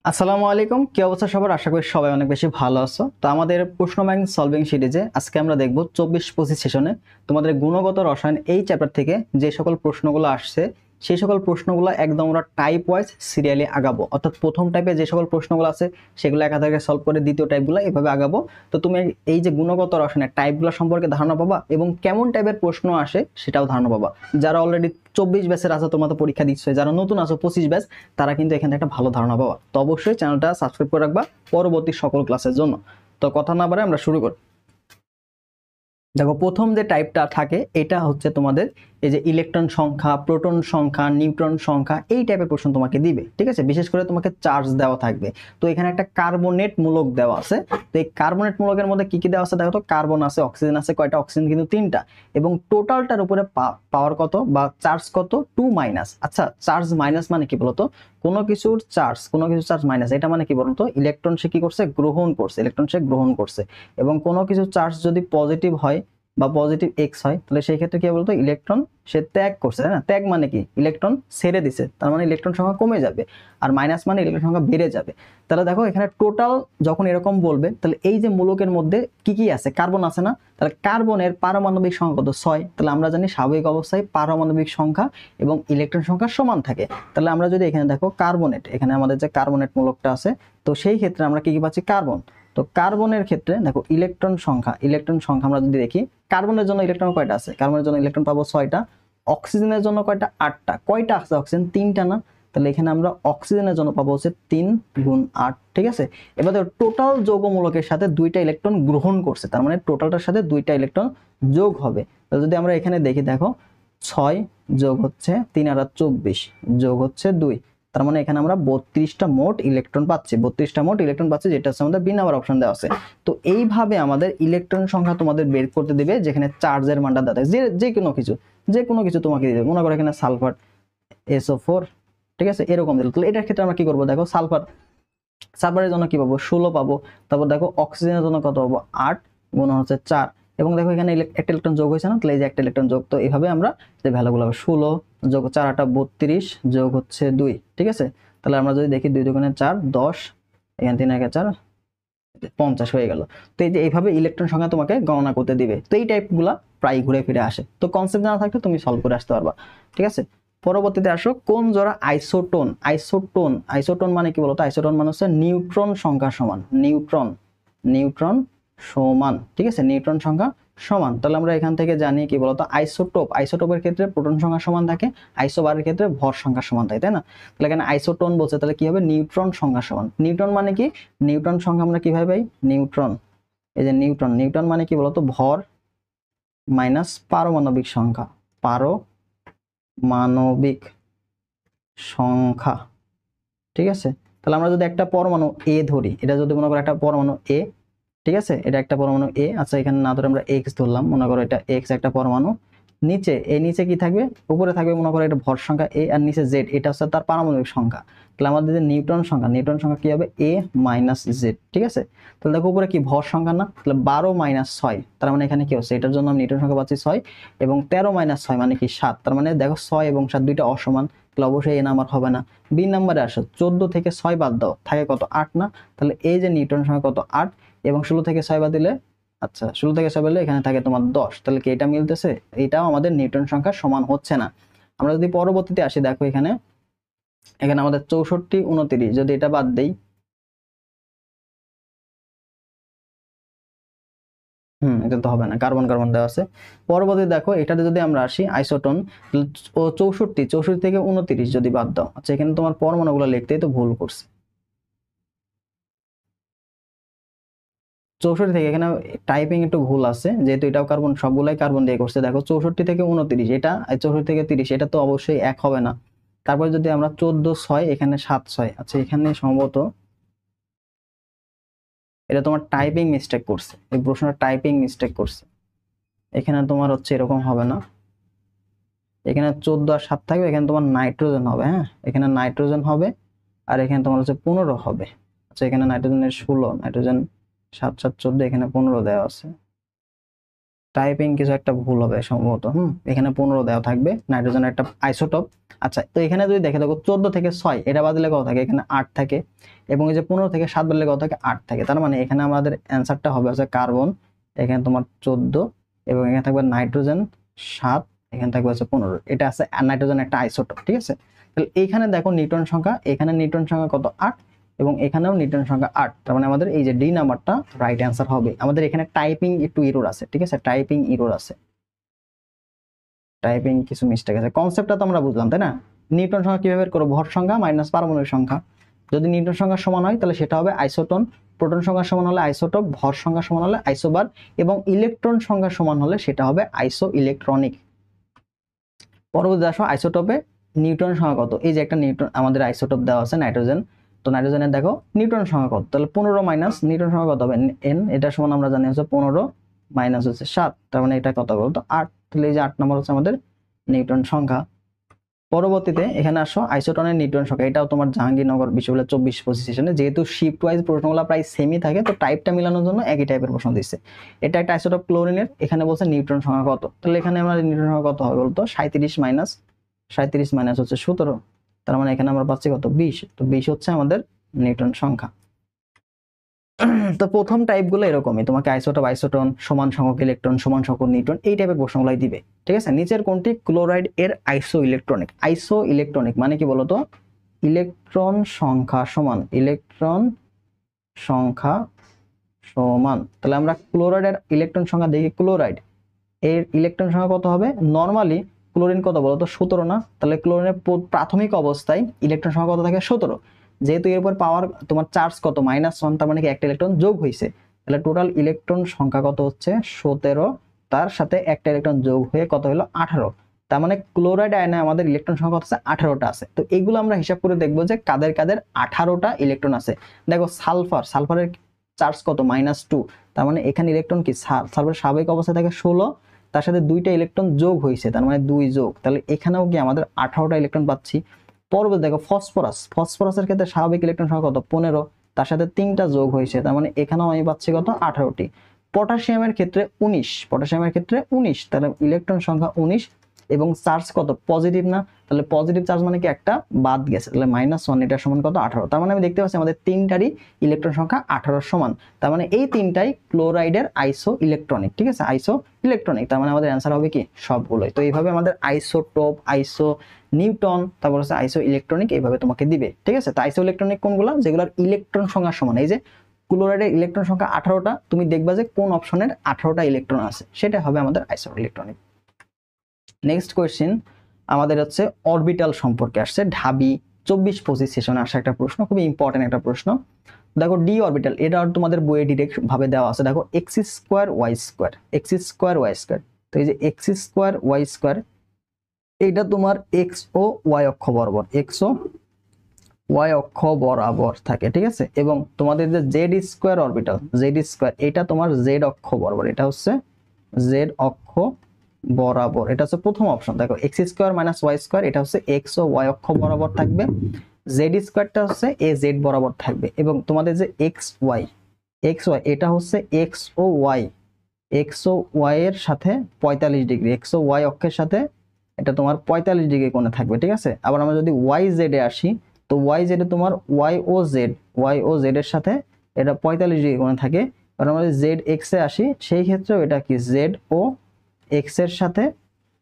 আসসালামু আলাইকুম, কি অবস্থা সবার? আশা করি সবাই অনেক বেশি ভালো আছো। তো আমাদের প্রশ্ন ব্যাংক সলভিং সিরিজে আজকে আমরা দেখব 24-25 সেশনে তোমাদের গুণগত রসায়ন এই চ্যাপ্টার থেকে যে সকল প্রশ্নগুলো আসছে সেই সকল প্রশ্নগুলো একদম আমরা টাইপ ওয়াইজ সিরিয়ালি আগাবো। অর্থাৎ প্রথম টাইপে যে সকল প্রশ্নগুলো আছে সেগুলো এক হাতে সলভ করে দ্বিতীয় টাইপগুলো এভাবে আগাবো। তো তুমি এই যে গুণগত রসায়নের টাইপগুলো সম্পর্কে ধারণা পাবা এবং কেমন টাইপের প্রশ্ন আসে সেটাও ধারণা পাবা। যারা অলরেডি 24 ব্যাচের আছো, তোমরা তো পরীক্ষা দিচ্ছ, যারা নতুন আছো 25 ব্যাচ, তারা কিন্তু এখান থেকে একটা ভালো ধারণা পাবা। তো অবশ্যই চ্যানেলটা সাবস্ক্রাইব করে রাখবা পরবর্তী সকল ক্লাসের জন্য। তো কথা না বাড়াই আমরা শুরু করি। দেখো, প্রথম যে টাইপটা থাকে এটা হচ্ছে তোমাদের এই যে ইলেকট্রন সংখ্যা, প্রোটন সংখ্যা, নিউট্রন সংখ্যা, এই টাইপের প্রশ্ন তোমাকে দিবে। ঠিক আছে, বিশেষ করে তোমাকে চার্জ দেওয়া থাকবে। তো এখানে একটা কার্বনেট মূলক দেওয়া আছে। তো এই কার্বনেট মূলকের মধ্যে কি কি দেওয়া আছে দেখো তো। কার্বন আছে, অক্সিজেন আছে, কয়টা? অক্সিজেন কিন্তু 3টা। এবং টোটালটার উপরে পাওয়ার কত বা চার্জ কত? 2-। আচ্ছা, চার্জ মাইনাস মানে কি বলতো? কোনো কিছুর চার্জ মাইনাস, এটা মানে কি বলতো? ইলেকট্রন সে কি করছে? গ্রহণ করছে। ইলেকট্রন সে গ্রহণ করছে। এবং কোনো কিছু চার্জ যদি পজিটিভ হয় বা পজিটিভ এক্স হয়, তাহলে সেই ক্ষেত্রে কি বলতো? ইলেকট্রন সে ত্যাগ করছে, তাই না? ত্যাগ মানে কি? ইলেকট্রন ছেড়ে দিছে, তার মানে ইলেকট্রন সংখ্যা কমে যাবে। আর মাইনাস মানে ইলেকট্রন সংখ্যা বেড়ে যাবে। তাহলে দেখো এখানে টোটাল যখন এরকম বলবে, তাহলে এই যে মূলকের মধ্যে কি কি আছে? কার্বন আছে না? তাহলে কার্বনের পারমাণবিক সংখ্যা কত? 6। তাহলে আমরা জানি স্বাভাবিক অবস্থায় পারমাণবিক সংখ্যা এবং ইলেকট্রন সংখ্যা সমান থাকে। তাহলে আমরা যদি এখানে দেখো কার্বনেট, এখানে আমাদের যে কার্বনেট মূলকটা আছে, তো সেই ক্ষেত্রে আমরা কি কি পাচ্ছি? কার্বন। তো কার্বনের ক্ষেত্রে দেখো ইলেকট্রন সংখ্যা আমরা যদি দেখি, কার্বনের জন্য ইলেকট্রন কয়টা আছে? কার্বনের জন্য ইলেকট্রন পাবো 6টা। অক্সিজেনের জন্য কয়টা? 8টা। কয়টা আছে অক্সিজেন? 3টা না? তাহলে এখানে আমরা অক্সিজেনের জন্য পাবো হচ্ছে 3 গুণ 8। ঠিক আছে, এবার দেখো টোটাল যৌগমূলকের সাথে 2টা ইলেকট্রন গ্রহণ করছে, তার মানে টোটালটার সাথে 2টা ইলেকট্রন যোগ হবে। তো যদি আমরা এখানে দেখি, দেখো 6 যোগ হচ্ছে 3 আর 24 যোগ হচ্ছে 2, তার মানে এখানে আমরা 32টা মোট ইলেকট্রন পাচ্ছি। 32টা মোট ইলেকট্রন পাচ্ছি, যেটা হচ্ছে আমাদের বিন নাম্বার অপশন দেওয়া আছে। তো এইভাবে আমাদের ইলেকট্রন সংখ্যা তোমাদের বের করতে দিবে, যেখানে চার্জের মানটা দেওয়া থাকে। যে কোনো কিছু তোমাকে দিবে। মনে করো এখানে সালফার SO4, ঠিক আছে, এরকম দিল। তাহলে এটার ক্ষেত্রে আমরা কি করবো? দেখো সালফারের জন্য কি পাবো? 16 পাবো। তারপর দেখো অক্সিজেনের জন্য কত পাবো? 8 গুণ হচ্ছে 4। এবং দেখো এখানে একটা ইলেকট্রন যোগ হয়েছে না? তাহলে এই যে একটা ইলেকট্রন যোগ। তো এইভাবে আমরা যে ভ্যালুগুলো হবে 16 যোগ 4 8 32 যোগ হচ্ছে 2। ঠিক আছে, তাহলে আমরা যদি দেখি 2 2 4 10, এখানে 3 1 4 50 হয়ে গেল। তো এই যে এইভাবে ইলেকট্রন সংখ্যা তোমাকে গণনা করতে দিবে। তো এই টাইপগুলা প্রায় ঘুরে ফিরে আসে। তো কনসেপ্ট জানা থাকলে তুমি সলভ করে আসতে পারবা। ঠিক আছে, পরবর্তীতে আসো কোন জোড়া আইসোটোন। আইসোটোন মানে কি বলতো? আইসোটোন মানে হচ্ছে নিউট্রন সংখ্যা সমান। নিউট্রন সমান। ঠিক আছে, নিউট্রন সংখ্যা সমান। তাহলে আমরা এখান থেকে জানি কি বলতো? আইসোটোপের ক্ষেত্রে প্রোটন সংখ্যা সমান থাকে, আইসোবারের ক্ষেত্রে ভর সংখ্যা সমান থাকে, তাই না? তাহলে এখানে আইসোটোন বলছে, তাহলে কি হবে? নিউট্রন সংখ্যা সমান। নিউট্রন মানে কি? নিউট্রন সংখ্যা আমরা কিভাবে পাই? নিউট্রন, এই যে নিউট্রন মানে কি বলতো? ভর মাইনাস পারমাণবিক সংখ্যা। পারমাণবিক সংখ্যা। ঠিক আছে, তাহলে আমরা যদি একটা পরমাণু এ ধরি, এটা যদি মনে করো একটা পরমাণু এ, ঠিক আছে, এটা একটা পরমাণু এ। আচ্ছা, এখানে না ধরে আমরা এক্স ধরলাম, মনে করো এটা এক্স একটা পরমাণু। নিচে কি থাকবে? উপরে থাকবে মনে করো এটা ভর সংখ্যা এ, আর নিচে জেড, এটা হচ্ছে তার পারমাণবিক সংখ্যা। তাহলে আমাদের যে নিউট্রন সংখ্যা কি হবে? এ মাইনাস জেড। ঠিক আছে, তাহলে দেখো উপরে কি ভর সংখ্যা না? তাহলে 12 মাইনাস 6, তার মানে এখানে কি হচ্ছে? এটার জন্য আমি নিউট্রন সংখ্যা পাচ্ছি 6, এবং 13 মাইনাস 6 মানে কি 7। তার মানে দেখো 6 এবং 7 দুইটা অসমান, তাহলে অবশ্যই এ নাম্বার হবে না। বি নাম্বারে আসো, 14 থেকে 6 বাদ দাও, থাকে কত? 8 না? তাহলে এই যে নিউট্রন সংখ্যা কত? 8, এবং 16 থেকে 6 বাদ দিলে, আচ্ছা 16 থেকে 6 বাদ দিলে এখানে থাকে তোমার 10। তাহলে কি এটা মিলতেছে? এটাও আমাদের নিউট্রন সংখ্যা সমান হচ্ছে না। আমরা যদি পরবর্তীতে আসি, দেখো এখানে আমাদের 64 29 যদি এটা বাদ দেই, এটা তো হবে না, কার্বন কার্বন দেওয়া আছে। পরবর্তী দেখো এটাতে যদি আমরা আসি আইসোটোন, ও 64 থেকে 29 যদি বাদ দাও, আচ্ছা এখানে তোমার পরমাণুগুলো লিখতেই তো ভুল করছে। 64 থেকে, এখানে টাইপিং একটু ভুল আছে, যেহেতু এটাও কার্বন, সবগুলাই কার্বন দিয়ে করছে। দেখো 64 থেকে 29, এটা 64 থেকে 30, এটা তো অবশ্যই এক হবে না। তারপরে যদি আমরা 14 6, এখানে 7 6, আচ্ছা এখানে সম্ভবত এটা তোমার টাইপিং মিস্টেক করছে, এই প্রশ্নটা টাইপিং মিস্টেক করছে। এখানে তোমার হচ্ছে এরকম হবে না, এখানে 14 আর 7 থাকবে, এখানে তোমার নাইট্রোজেন হবে। হ্যাঁ, এখানে নাইট্রোজেন হবে, আর এখানে তোমার হচ্ছে 15 হবে। আচ্ছা এখানে নাইট্রোজেনের 16, নাইট্রোজেন 7 7 14, এখানে 15 দেওয়া আছে। টাইপিং কিছু একটা ভুল হবে সম্ভবত। এখানে 15 দেওয়া থাকবে, নাইট্রোজেনের একটা আইসোটোপ। আচ্ছা, তো এখানে যদি দেখে দেখো 14 থেকে 6 এটা বাদলে কত থাকে, এখানে 8 থাকে, এবং এই যে 15 থেকে 7 বাদলে কত থাকে, 8 থাকে। তার মানে এখানে আমাদের অ্যান্সারটা হবে হচ্ছে কার্বন, এখানে তোমার 14, এবং এখানে থাকবে নাইট্রোজেন 7, এখানে থাকবে হচ্ছে 15। এটা আছে নাইট্রোজেন একটা আইসোটোপ, ঠিক আছে। তাহলে এইখানে দেখো নিউট্রন সংখ্যা, এখানে নিউট্রন সংখ্যা কত, 8, এবং এখানেও নিউট্রন সংখ্যা 8। তার মানে আমাদের এই যে ডি নাম্বারটা রাইট অ্যান্সার হবে। আমাদের এখানে টাইপিং একটু এরর আছে, ঠিক আছে, টাইপিং এরর আছে, টাইপিং কিছু মিস্টেক আছে। কনসেপ্টটা তো আমরা বুঝলাম, তাই না? নিউটন সংখ্যা কিভাবে বের করব, ভর সংখ্যা মাইনাস পারমাণবিক সংখ্যা। যদি নিউটন সংখ্যা সমান হয় তাহলে সেটা হবে আইসোটন, প্রোটন সংখ্যা সমান হলে আইসোটোপ, ভর সংখ্যা সমান হলে আইসোবার, এবং ইলেকট্রন সংখ্যা সমান হলে সেটা হবে আইসো ইলেকট্রনিক। পরবর্তী আসো আইসোটোপে নিউটন সংখ্যা কত। এই যে একটা নিউটন আমাদের আইসোটোপ দেওয়া আছে নাইট্রোজেন, তো নাইট্রোজেনের দেখো নিউটন সংখ্যা কত, তাহলে 15 মাইনাস নিউটন সংখ্যা কত হবে n, এটা সমান আমরা জানি হচ্ছে 15 মাইনাস হচ্ছে 7, তার মানে এটা কত বলতো 8। তাহলে এই যে 8 নম্বর হচ্ছে আমাদের নিউটন সংখ্যা। পরবর্তীতে এখানে আসো আইসোটনের নিউটন সংখ্যা, এটাও তোমার জাহাঙ্গীরনগর বিশ্ববিদ্যালয় 24-25 সেশনে, যেহেতু শিফট ওয়াইজ প্রশ্নগুলো প্রায় সেমই থাকে, তো টাইপটা মিলানোর জন্য একই টাইপের প্রশ্ন দিচ্ছে। এটা একটা আইসোটোপ ক্লোরিনের, এখানে বলছে নিউটন সংখ্যা কত, তাহলে এখানে আমরা নিউটন সংখ্যা কত হবে বলতো 37 মাইনাস হচ্ছে 17, তার মানে এখানে আমরা পাচ্ছি কত 20, তো 20 হচ্ছে আমাদের নিউটন সংখ্যা। তো প্রথম টাইপগুলো এরকমই, তোমাকে আইসোটোপ, আইসোটন, সমান সংখ্যক ইলেকট্রন, সমান সংখ্যক নিউট্রন, এই টাইপের প্রশ্নগুলাই দিবে, ঠিক আছে। নিচের কোনটি ক্লোরাইড এর আইসো ইলেকট্রনিক? আইসো ইলেকট্রনিক মানে কি বলতো, ইলেকট্রন সংখ্যা সমান, ইলেকট্রন সংখ্যা সমান। তাহলে আমরা ক্লোরাইডের ইলেকট্রন সংখ্যা দেখি, ক্লোরাইড এর ইলেকট্রন সংখ্যা কত হবে, নরমালি ক্লোরিন কত বলতো 17 না, তাহলে ক্লোরিনের প্রাথমিক অবস্থায় ইলেকট্রন সংখ্যা কত থাকে 17, যেহেতু এর উপর পাওয়ার তোমার চার্জ কত -1, তার মানে কি একটা ইলেকট্রন যোগ হয়েছে, তাহলে টোটাল ইলেকট্রন সংখ্যা কত হচ্ছে 17, তার সাথে একটা ইলেকট্রন যোগ হয়ে কত হলো 18, তার মানে ক্লোরাইড আয়নে আমাদের ইলেকট্রন সংখ্যা হচ্ছে 18টা আছে। তো এইগুলো আমরা হিসাব করে দেখবো যে কাদের কাদের 18টা ইলেকট্রন আছে। দেখো সালফারের চার্জ কত -2, তার মানে এখানে ইলেকট্রন কি সালফার স্বাভাবিক অবস্থায় থাকে 16, তার সাথে 2টা ইলেকট্রন যোগ হয়েছে, তার মানে 2 যোগ, তাহলে এখানেও কি আমাদের 18টা ইলেকট্রন পাচ্ছি। পরবর্তী দেখো ফসফরাসের ক্ষেত্রে স্বাভাবিক ইলেকট্রন সংখ্যা কত 15, তার সাথে 3টা যোগ হয়েছে, তার মানে এখানেও আমি পাচ্ছি কত 18টি। পটাশিয়ামের ক্ষেত্রে 19, তাহলে ইলেকট্রন সংখ্যা 19, এবং চার্জ কত পজিটিভ না, তাহলে পজিটিভ চার্জ মানে কি একটা বাদ গেছে, তাহলে -1, এটা সমান কত 18, তার মানে আমি দেখতে পাচ্ছি আমাদের তিনটারই ইলেকট্রন সংখ্যা 18 সমান, তার মানে এই তিনটাই ক্লোরাইডের আইসো ইলেকট্রনিক, ঠিক আছে, আইসো ইলেকট্রনিক। তার মানে আমাদের অ্যান্সার হবে কি সবগুলোই। তো এইভাবে আমাদের আইসোটোপ, আইসো নিউটন, তারপর হচ্ছে আইসো ইলেকট্রনিক এইভাবে তোমাকে দিবে, ঠিক আছে। তো আইসো ইলেকট্রনিক কোনগুলো, যেগুলোর ইলেকট্রন সংখ্যা সমান, এই যে ক্লোরাইডের ইলেকট্রন সংখ্যা 18টা, তুমি দেখবা যে কোন অপশনের 18টা ইলেকট্রন আছে, সেটা হবে আমাদের আইসো ইলেকট্রনিক। নেক্সট কোয়েশ্চেন আমাদের হচ্ছে অরবিটাল সম্পর্কে আসছে, ঢাবি 24-25 সেশনে আসা একটা প্রশ্ন, খুবই ইম্পর্টেন্ট একটা প্রশ্ন। দেখো ডি অরবিটাল, এটা তোমাদের বইয়ে ডিরেক্ট ভাবে দেওয়া আছে, দেখো এক্স স্কোয়ার ওয়াই স্কোয়ার, তো এই যে এক্স স্কোয়ার ওয়াই স্কোয়ার, এইটা তোমার এক্স ও ওয়াই অক্ষ বরাবর, এক্স ও ওয়াই অক্ষ বরাবর থাকে, ঠিক আছে। এবং তোমাদের যে জেড স্কোয়ার অরবিটাল, এটা তোমার জেড অক্ষ বরাবর, এটা হচ্ছে জেড অক্ষ বরাবর, এটা হচ্ছে প্রথম অপশন। দেখো X square minus Y square, এটা হচ্ছে এক্স ও ওয়াই অক্ষ বরাবর থাকবে, জেড স্কোয়ারটা হচ্ছে এ জেড বরাবর থাকবে, এবং তোমাদের যে এক্স ওয়াই এটা হচ্ছে এক্স ও ওয়াই এর সাথে 45 ডিগ্রি, এক্স ও ওয়াই অক্ষের সাথে এটা তোমার 45 ডিগ্রি কোণে থাকবে, ঠিক আছে। আবার আমরা যদি ওয়াই জেড এ আসি, তো ওয়াই জেডে তোমার ওয়াই ও জেড এর সাথে এটা 45 ডিগ্রি কোণে থাকে। আর আমরা যদি জেড এক্স এ আসি, সেই ক্ষেত্রেও এটা কি জেড ও এক্স এর সাথে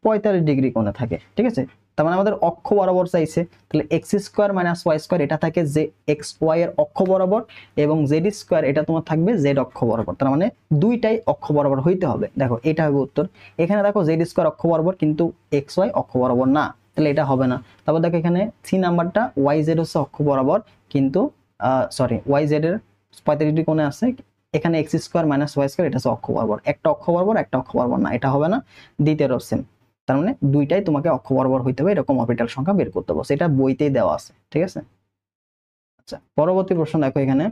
45 ডিগ্রি কোণে থাকে, ঠিক আছে। তার মানে আমাদের অক্ষ বরাবর চাইছে, তাহলে X square minus Y square এটা থাকে যে এক্স ওয়াই এর অক্ষ বরাবর, এবং জেড স্কোয়ার এটা তোমার থাকবে জেড অক্ষ বরাবর, তার মানে দুইটাই অক্ষ বরাবর হইতে হবে। দেখো এটা হবে উত্তর। এখানে দেখো জেড স্কোয়ার অক্ষ বরাবর, কিন্তু এক্স ওয়াই অক্ষ বরাবর না, তাহলে এটা হবে না। তারপর দেখো এখানে সি নাম্বারটা ওয়াই জেড হচ্ছে অক্ষ বরাবর, কিন্তু ওয়াই জেড এর 45 ডিগ্রি কোণে আছে, এখানে X square minus Y square এটা হচ্ছে অক্ষ বরাবর, একটা অক্ষ বরাবর একটা অক্ষ বরাবর না, এটা হবে না। দ্বিতীয় সেম, তার মানে দুইটাই তোমাকে অক্ষ বরাবর হইতে হবে, এরকম অরবিটাল সংখ্যা বের করতে হবে, সেটা বইতেই দেওয়া আছে, ঠিক আছে। আচ্ছা, পরবর্তী প্রশ্ন দেখো এখানে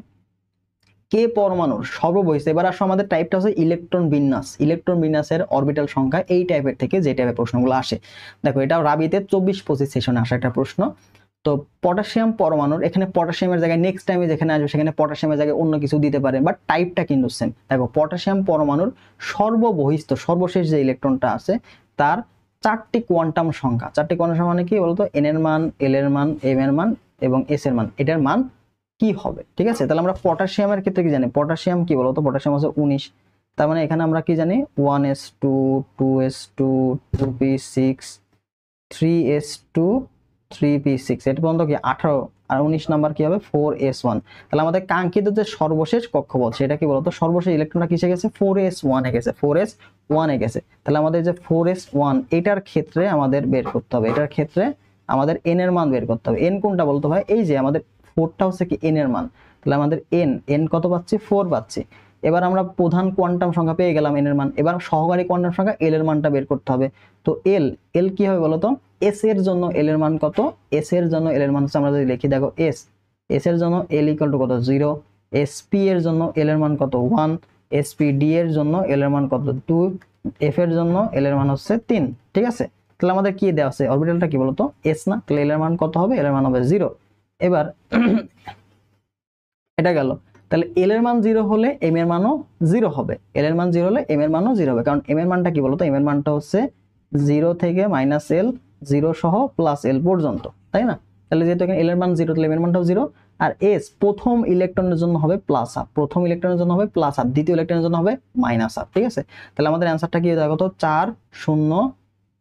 কে পরমাণুর সর্ববহিষ্ঠ, এবার আসলে আমাদের টাইপটা হচ্ছে ইলেকট্রন বিন্যাসের অরবিটাল সংখ্যা, এই টাইপের থেকে যে টাইপের প্রশ্নগুলো আসে। দেখো এটা রাবিতে 24-25 সেশনে আসা একটা প্রশ্ন। তো পটাশিয়াম পরমাণুর এখানে পটাশিয়ামের জায়গায় নেক্সট টাইমে যেখানে আসবে সেখানে পটাশিয়ামের জায়গায় অন্য কিছু দিতে পারে, বাট টাইপটা কিন্তু সেম। দেখো পটাশিয়াম পরমাণুর সর্ববহিস্থ সর্বশেষ যে ইলেকট্রনটা আছে তার 4টি কোয়ান্টাম সংখ্যা। 4টি কোয়ান্টাম সংখ্যা মানে কি বলতো? এন এর মান, এল এর মান, এম এর মান এবং এস এর মান, এটার মান কি হবে, ঠিক আছে? তাহলে আমরা পটাশিয়ামের ক্ষেত্রে কি জানি? পটাশিয়াম কি বলতো? পটাশিয়াম হচ্ছে 19। তার মানে এখানে আমরা কি জানি? 1s2 2s2 2p6 3s2 3p6, এটা পর্যন্ত কি 18, আর 19 নাম্বার কি হবে? 4s1। তাহলে আমাদের কাঙ্ক্ষিত যে সর্বশেষ কক্ষপথ সেটা কি বলতো? সর্বশেষ ইলেকট্রনটা কিসে গেছে? 4s1 এ গেছে, 4s1 এ গেছে। তাহলে আমাদের যে 4s1 এটার ক্ষেত্রে আমাদের বের করতে হবে, এটার ক্ষেত্রে আমাদের n এর মান বের করতে হবে। n কোনটা বলতো ভাই? এই যে আমাদের 4টা হচ্ছে কি n এর মান, তাহলে আমাদের n কত পাচ্ছি? 4 পাচ্ছি। এবার আমরা প্রধান কোয়ান্টাম সংখ্যা পেয়ে গেলাম n এর মান, এবার সহকারী কোয়ান্টাম সংখ্যা l এর মানটা বের করতে হবে। তো l কি হবে বলতো? s এর জন্য l এর মান কত? s এর জন্য l এর মান হচ্ছে, আমরা যদি লিখি দেখো s এর জন্য l ইকুয়াল টু কত? 0। sp এর জন্য l এর মান কত? 1। spd এর জন্য l এর মান কত? 2। f এর জন্য l এর মান হচ্ছে 3, ঠিক আছে? তাহলে আমাদের কি দেওয়া আছে? অরবিটালটা কি বলতো? s না? তাহলে l এর মান কত হবে? l এর মান হবে 0। এবার এটা গেল। তাহলে l এর মান 0 হলে m এর মানও 0 হবে, l এর মান 0 হলে m এর মানও 0 হবে, কারণ m এর মানটা কি বলতো? m এর মানটা হচ্ছে 0 থেকে -l, 0 সহ +l পর্যন্ত, তাই না? তাহলে যেহেতু এখানে l এর মান 0, তাহলে m এর মানটাও 0। আর s প্রথম ইলেকট্রনের জন্য হবে +1/2, প্রথম ইলেকট্রনের জন্য হবে +1/2, দ্বিতীয় ইলেকট্রনের জন্য হবে -1/2, ঠিক আছে? তাহলে আমাদের অ্যানসারটা কি দেখো তো? 4 0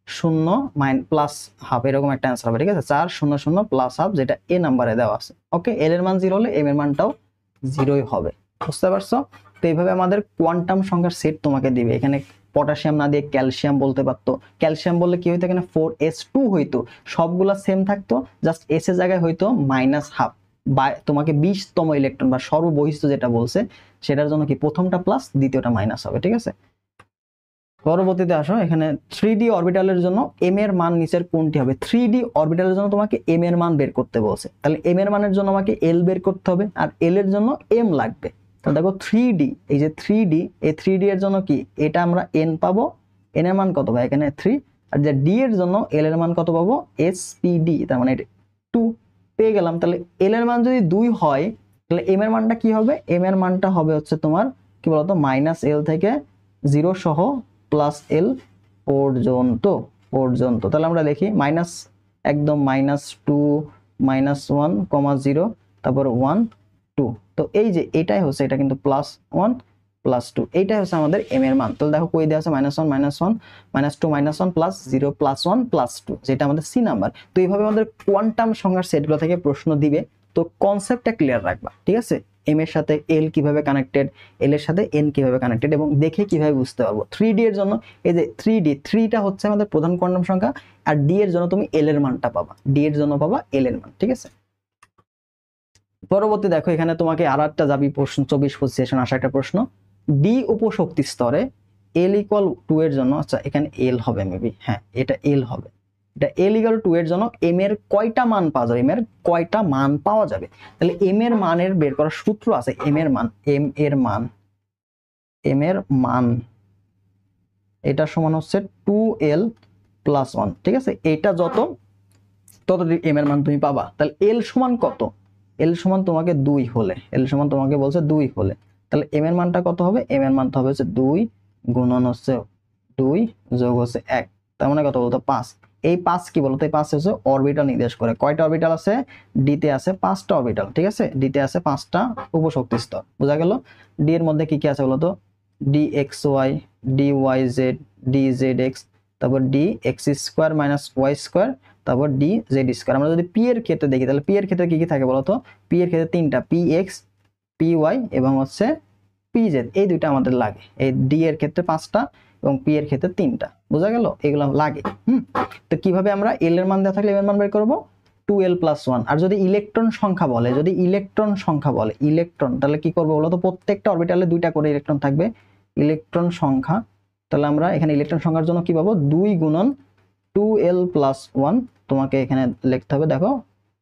0 +1/2 এরকম একটা অ্যানসার হবে, ঠিক আছে? 4 0 0 +1/2, যেটা a নাম্বারে দেওয়া আছে। ওকে, l এর মান 0 হলে m এর মানটাও 0ই হবে, বুঝতে পারছো? তো এইভাবে আমাদের কোয়ান্টাম সংখ্যার সেট তোমাকে দিবে। এখানে পটাশিয়াম না দিয়ে ক্যালসিয়াম বলতে পারতো, ক্যালসিয়াম বললে কি হইতো? এখানে 4s2 হইতো, সবগুলা সেম থাকতো, জাস্ট s এর জায়গায় হইতো -1/2, বা তোমাকে 20তম ইলেকট্রন বা সর্ববহিস্থ যেটা বলছে সেটার জন্য কি প্রথমটা প্লাস দ্বিতীয়টা মাইনাস হবে, ঠিক আছে? পরবর্তীতে আসো, এখানে 3d অরবিটালের জন্য m এর মান নিচের কোনটি হবে? 3d অরবিটালের জন্য তোমাকে m এর মান বের করতে বলছে, তাহলে m এর মানের জন্য আমাকে l বের করতে হবে, আর l এর জন্য m লাগবে। তাহলে দেখো 3d, এই যে 3d, এই 3d এর জন্য কি এটা আমরা n পাবো, n এর মান কত ভাই? এখানে 3। আর যে d এর জন্য l এর মান কত পাবো? spd, তার মানে 2 পেয়ে গেলাম। তাহলে l এর মান যদি 2 হয় তাহলে m এর মানটা কি হবে? m এর মানটা হবে হচ্ছে তোমার কি বলতো? -l থেকে 0 সহ +l পর্যন্ত। তাহলে আমরা লিখি মাইনাস, একদম -2 -1, 0, তারপর 1 2। তো এই যে এটাই হচ্ছে, এটা কিন্তু +1 +2, এইটাই হচ্ছে আমাদের m এর মান। তাহলে দেখো কই দেওয়া আছে? -1 -1 -2 -1 +0 +1 +2, যেটা আমাদের সি নাম্বার। তো এইভাবে আমাদের কোয়ান্টাম সংখ্যার সেটগুলো থেকে প্রশ্ন দিবে। তো কনসেপ্টটা ক্লিয়ার রাখবা, ঠিক আছে? m এর সাথে l কিভাবে কানেক্টেড, l এর সাথে n কিভাবে কানেক্টেড, এবং দেখে কিভাবে বুঝতে পারবো। 3d এর জন্য এই যে 3টা হচ্ছে আমাদের প্রধান কোয়ান্টাম সংখ্যা, আর d এর জন্য তুমি l এর মানটা পাবা, d এর জন্য পাবা l এর মান, ঠিক আছে? পরবর্তী দেখো, এখানে তোমাকে আর একটা যাবি প্রশ্ন 24-25 সেশন আসা একটা প্রশ্ন। d উপশক্তি স্তরে l = 2 এর জন্য, আচ্ছা এখানে l হবে মেবি, হ্যাঁ এটা l হবে, এটা l = 2 এর জন্য m এর কয়টা মান পাওয়া যাবে? m এর কয়টা মান পাওয়া যাবে? তাহলে m এর মানের বের করার সূত্র আছে। m এর মান এটা সমান হচ্ছে 2l + 1, ঠিক আছে? এটা যত m এর মান তুমি পাবা। তাহলে l সমান কত? l সমান তোমাকে 2 হলে, l সমান তোমাকে বলছে 2 হলে, তাহলে m এর মানটা কত হবে? m এর মানটা হবে হচ্ছে 2 গুণন হচ্ছে 2 যোগ হচ্ছে 1, তার মানে কত বলতো? 5। এই 5 কি বলতো? এই 5 হচ্ছে অরবিটাল নির্দেশ করে। কয়টা অরবিটাল আছে? d তে আছে 5টা অরবিটাল, ঠিক আছে? d তে আছে 5টা উপশক্তি স্তর, বোঝা গেল? d এর মধ্যে কি কি আছে বলতো? dxy, dyz, dzx, তারপর dx² - y², তারপর dz²। আমরা যদি p এর ক্ষেত্রে দেখি তাহলে p এর ক্ষেত্রে কি কি থাকে বলতো? p এর ক্ষেত্রে 3টা, px, py এবং হচ্ছে pz, এই দুইটা আমাদের লাগে। এই d এর ক্ষেত্রে 5টা এবং p এর ক্ষেত্রে 3টা, বোঝা গেল? এগুলো লাগে। তো কিভাবে আমরা l এর মান দেওয়া থাকলে m এর মান বের করব? 2l + 1। আর যদি ইলেকট্রন সংখ্যা বলে, ইলেকট্রন, তাহলে কি করব বলতো? প্রত্যেকটা অরবিটালে 2টা করে ইলেকট্রন থাকবে, ইলেকট্রন সংখ্যা। তাহলে আমরা এখানে ইলেকট্রন সংখ্যার জন্য কি পাবো? 2 গুণন 2l + 1, তোমাকে এখানে লিখতে হবে দেখো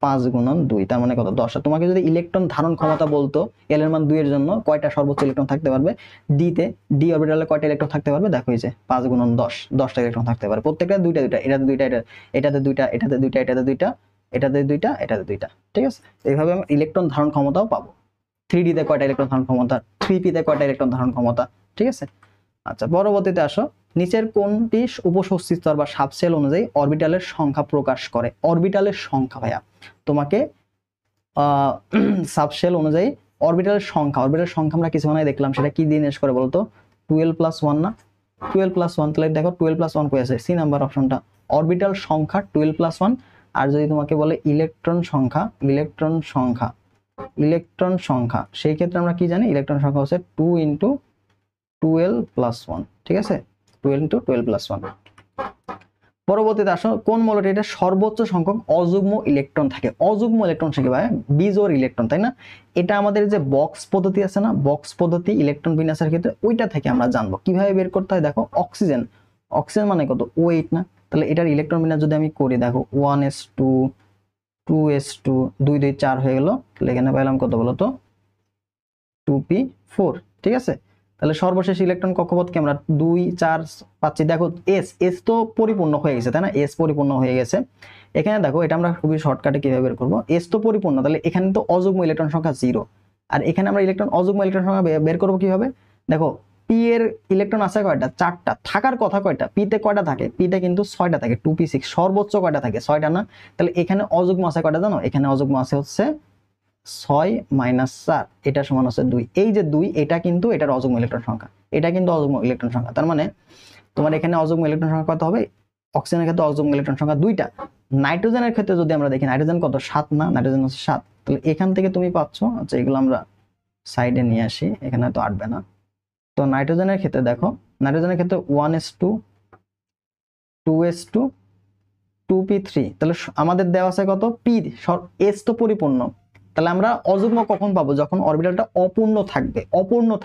5 গুণন 2, তার মানে কত? 10। তোমাকে যদি ইলেকট্রন ধারণ ক্ষমতা বলতো l এর মান 2 এর জন্য কয়টা সর্বোচ্চ ইলেকট্রন থাকতে পারবে, d তে, d অরবিটালে কয়টা ইলেকট্রন থাকতে পারবে? দেখো এই যে 5 গুণন 10, 10টা ইলেকট্রন থাকতে পারে, প্রত্যেকটা দুইটা দুইটা, এটাতে দুইটা, এটাতে দুইটা, এটাতে দুইটা, এটাতে দুইটা, এটাতে দুইটা, এটাতে দুইটা, ঠিক আছে। এইভাবে আমরা ইলেকট্রন ধারণ ক্ষমতাও পাবো। 3D তে কয়টা ইলেকট্রন ধারণ ক্ষমতা, 3p তে কয়টা ইলেকট্রন ধারণ ক্ষমতা, ঠিক আছে। আচ্ছা, পরবর্তীতে আসো, নিচের কোনটি উপশক্তি স্তর বা সাবশেল অনুযায়ী অরবিটালের সংখ্যা প্রকাশ করে? অরবিটালের সংখ্যা ভাইয়া তোমাকে সাবশেল অনুযায়ী অরবিটালের সংখ্যা আমরা কিছুক্ষণ আগে দেখলাম, সেটা কি দিয়ে নির্দেশ করে বলতো? 12+1 না? 12+1, তাহলে দেখো 12+1 কই আছে? সি নাম্বার অপশনটা। অরবিটাল সংখ্যা 12+1। আর যদি তোমাকে বলে ইলেকট্রন সংখ্যা, সেই ক্ষেত্রে আমরা কি জানি? ইলেকট্রন সংখ্যা হচ্ছে 2 × 12+1, ঠিক আছে, 2 × 12+1। পরবর্তীতে আসো, কোন মৌলটিতে সর্বোচ্চ সংখ্যক অযুগ্ম ইলেকট্রন থাকে? অযুগ্ম ইলেকট্রন থাকে ভাই, বিজোড় ইলেকট্রন, তাই না? এটা আমাদের যে বক্স পদ্ধতি আছে না, বক্স পদ্ধতি ইলেকট্রন বিন্যাসের ক্ষেত্রে ওইটা থেকে আমরা জানবো কিভাবে বের করতে হয়। দেখো অক্সিজেন মানে কত? O8 না? তাহলে এটার ইলেকট্রন বিন্যাস যদি আমি করি, দেখো 1s2 2s2 2 2 4 হয়ে গেল। তাহলে এখানে পেলাম কত বলতো? 2p4, ঠিক আছে। তাহলে সর্বশেষ ইলেকট্রন কক্ষপথকে আমরা 2 4 পাচ্ছি। দেখো এস তো পরিপূর্ণ হয়ে গেছে, তাই না? এস পরিপূর্ণ হয়ে গেছে। এখানে দেখো এটা আমরা খুবই শর্টকাটে কিভাবে বের করবো? এস তো পরিপূর্ণ, তাহলে এখানে তো অযুগ্ম ইলেকট্রন সংখ্যা 0। আর এখানে আমরা অযুগ্ম ইলেকট্রন সংখ্যা বের করবো কিভাবে? দেখো পি এর ইলেকট্রন আছে কয়টা? 4টা। থাকার কথা কয়টা? পি তে কয়টা থাকে? পি তে কিন্তু 6টা থাকে, 2p6। সর্বোচ্চ কয়টা থাকে? 6টা না? তাহলে এখানে অযুগ্ম আছে কয়টা জানো? এখানে অযুগ্ম আছে হচ্ছে 6 - 4, এটা সমান হচ্ছে 2। এই যে 2, এটা কিন্তু এটার অযুগ্ম ইলেকট্রন সংখ্যা, এটা কিন্তু অযুগ্ম ইলেকট্রন সংখ্যা। তার মানে তোমার এখানে অযুগ্ম ইলেকট্রন সংখ্যা কত হবে? অক্সিজেনের ক্ষেত্রে অযুগ্ম ইলেকট্রন সংখ্যা 2টা। নাইট্রোজেনের ক্ষেত্রে যদি আমরা দেখি, নাইট্রোজেন কত? 7 না? নাইট্রোজেন হচ্ছে 7। তাহলে এখান থেকে তুমি পাচ্ছ, আচ্ছা এগুলো আমরা সাইডে নিয়ে আসি, এখানে তো আটবে না। তো নাইট্রোজেনের ক্ষেত্রে দেখো, নাইট্রোজেনের ক্ষেত্রে 1s2 2s2 2p3। তাহলে আমাদের দেওয়া আছে কত? পি, এস তো পরিপূর্ণ। তাহলে আমরা অযুগ্ম কখন পাবো? যখন অরবিটালটা অপূর্ণ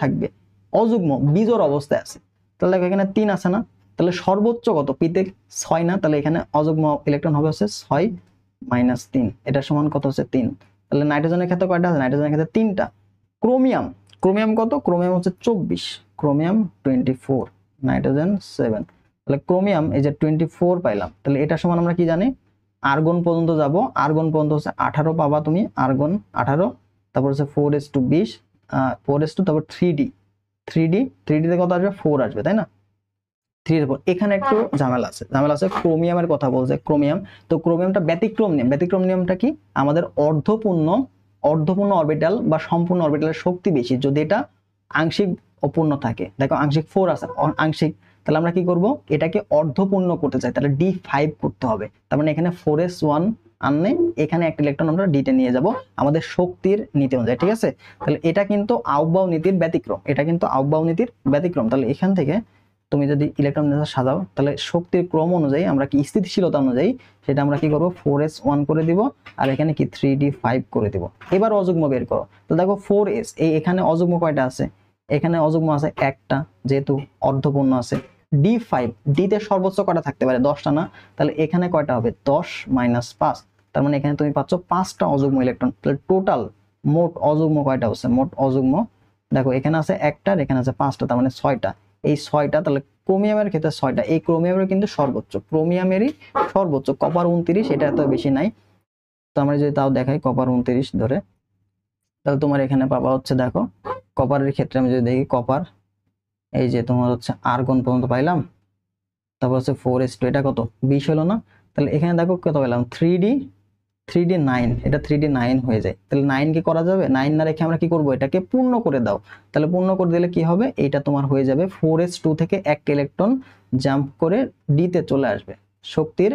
থাকবে, অযুগ্ম বিজোড় অবস্থায় আছে। তাহলে দেখো এখানে 3 আছে না? তাহলে সর্বোচ্চ কত? পিতে 6 না? তাহলে এখানে অযুগ্ম ইলেকট্রন হবে হচ্ছে 6 - 3, এটা সমান কত হচ্ছে? 3। তাহলে নাইট্রোজেনের ক্ষেত্রে কয়টা আছে? নাইট্রোজেনের ক্ষেত্রে 3টা। ক্রোমিয়াম কত? ক্রোমিয়াম হচ্ছে 24, ক্রোমিয়াম 24, নাইট্রোজেন 7। তাহলে ক্রোমিয়াম এই যে 24 পাইলাম। তাহলে এটা সমান আমরা কি জানি? আর্গন পর্যন্ত যাব, আর্গন পর্যন্ত হচ্ছে 18 পাবা তুমি, আর্গন 18। তারপর হচ্ছে 4s2 20, 4s2, তারপর 3d তে কত আসবে? 4 আসবে, তাই না? 3 এর পর এখানে একটু ঝামেলা আছে। ক্রোমিয়ামের কথা বলছে, ক্রোমিয়াম। তো ক্রোমিয়ামটা ব্যতিক্রম নিয়মটা কি? আমাদের অর্ধপূর্ণ অরবিটাল বা সম্পূর্ণ অরবিটালের শক্তি বেশি যদি এটা আংশিক অপূর্ণ থাকে। দেখো আংশিক 4 আছে, আংশিক। তাহলে আমরা কি করব? এটাকে অর্ধপূর্ণ করতে চাই, তাহলে d5 করতে হবে। তার মানে এখানে 4s1 আনলে এখানে একটা ইলেকট্রন আমরা ডিতে নিয়ে যাব আমাদের শক্তির নীতি অনুযায়ী, ঠিক আছে। তাহলে এটা কিন্তু আউটবাউ নীতির ব্যতিক্রম। তাহলে এখান থেকে তুমি যদি ইলেকট্রন সাজাও, তাহলে শক্তির ক্রম অনুযায়ী আমরা কি স্থিতিশীলতা অনুযায়ী সেটা আমরা কি করব? 4s1 করে দিব, আর এখানে কি 3d5 করে দিব। এবার অযুগ্ম বের করো। তো দেখো 4s, এখানে অযুগ্ম কয়টা আছে? এখানে অযুগ্ম আছে একটা, যেহেতু অর্ধপূর্ণ আছে। d5, d তে সর্বোচ্চ কয়টা থাকতে পারে? 10টা না? তাহলে এখানে কয়টা হবে? 10 - 5। তার মানে এখানে তুমি পাচ্ছ 5টা অযুগ্ম ইলেকট্রন। তাহলে টোটাল মোট অযুগ্ম কয়টা হচ্ছে? মোট অযুগ্ম দেখো এখানে আছে একটা, আর এখানে আছে 5টা, তার মানে 6টা। এই 6টা, তাহলে ক্রোমিয়ামের ক্ষেত্রে 6টা। এই ক্রোমিয়ামের কিন্তু সর্বোচ্চ, ক্রোমিয়ামেরই সর্বোচ্চ। কপার 29, এটা এত বেশি নাই। তো আমরা যদি তাও দেখাই কপার 29 ধরে, তাহলে তোমার এখানে পাবা হচ্ছে, দেখো কপারের ক্ষেত্রে আমি যদি দেখি, কপার এই যে তোমার হচ্ছে আর্গন পর্যন্ত পাইলাম, তারপর হচ্ছে 4s2, এটা কত? 20 হলো না? তাহলে এখানে দেখো কত পেলাম? 3d9, এটা 3d9 হয়ে যায়। তাহলে 9 কি করা যাবে? 9 না রেখে আমরা কি করব? এটাকে পূর্ণ করে দাও। তাহলে পূর্ণ করে দিলে কি হবে? এটা তোমার হয়ে যাবে 4s2 থেকে একটা ইলেকট্রন জাম্প করে d তে চলে আসবে শক্তির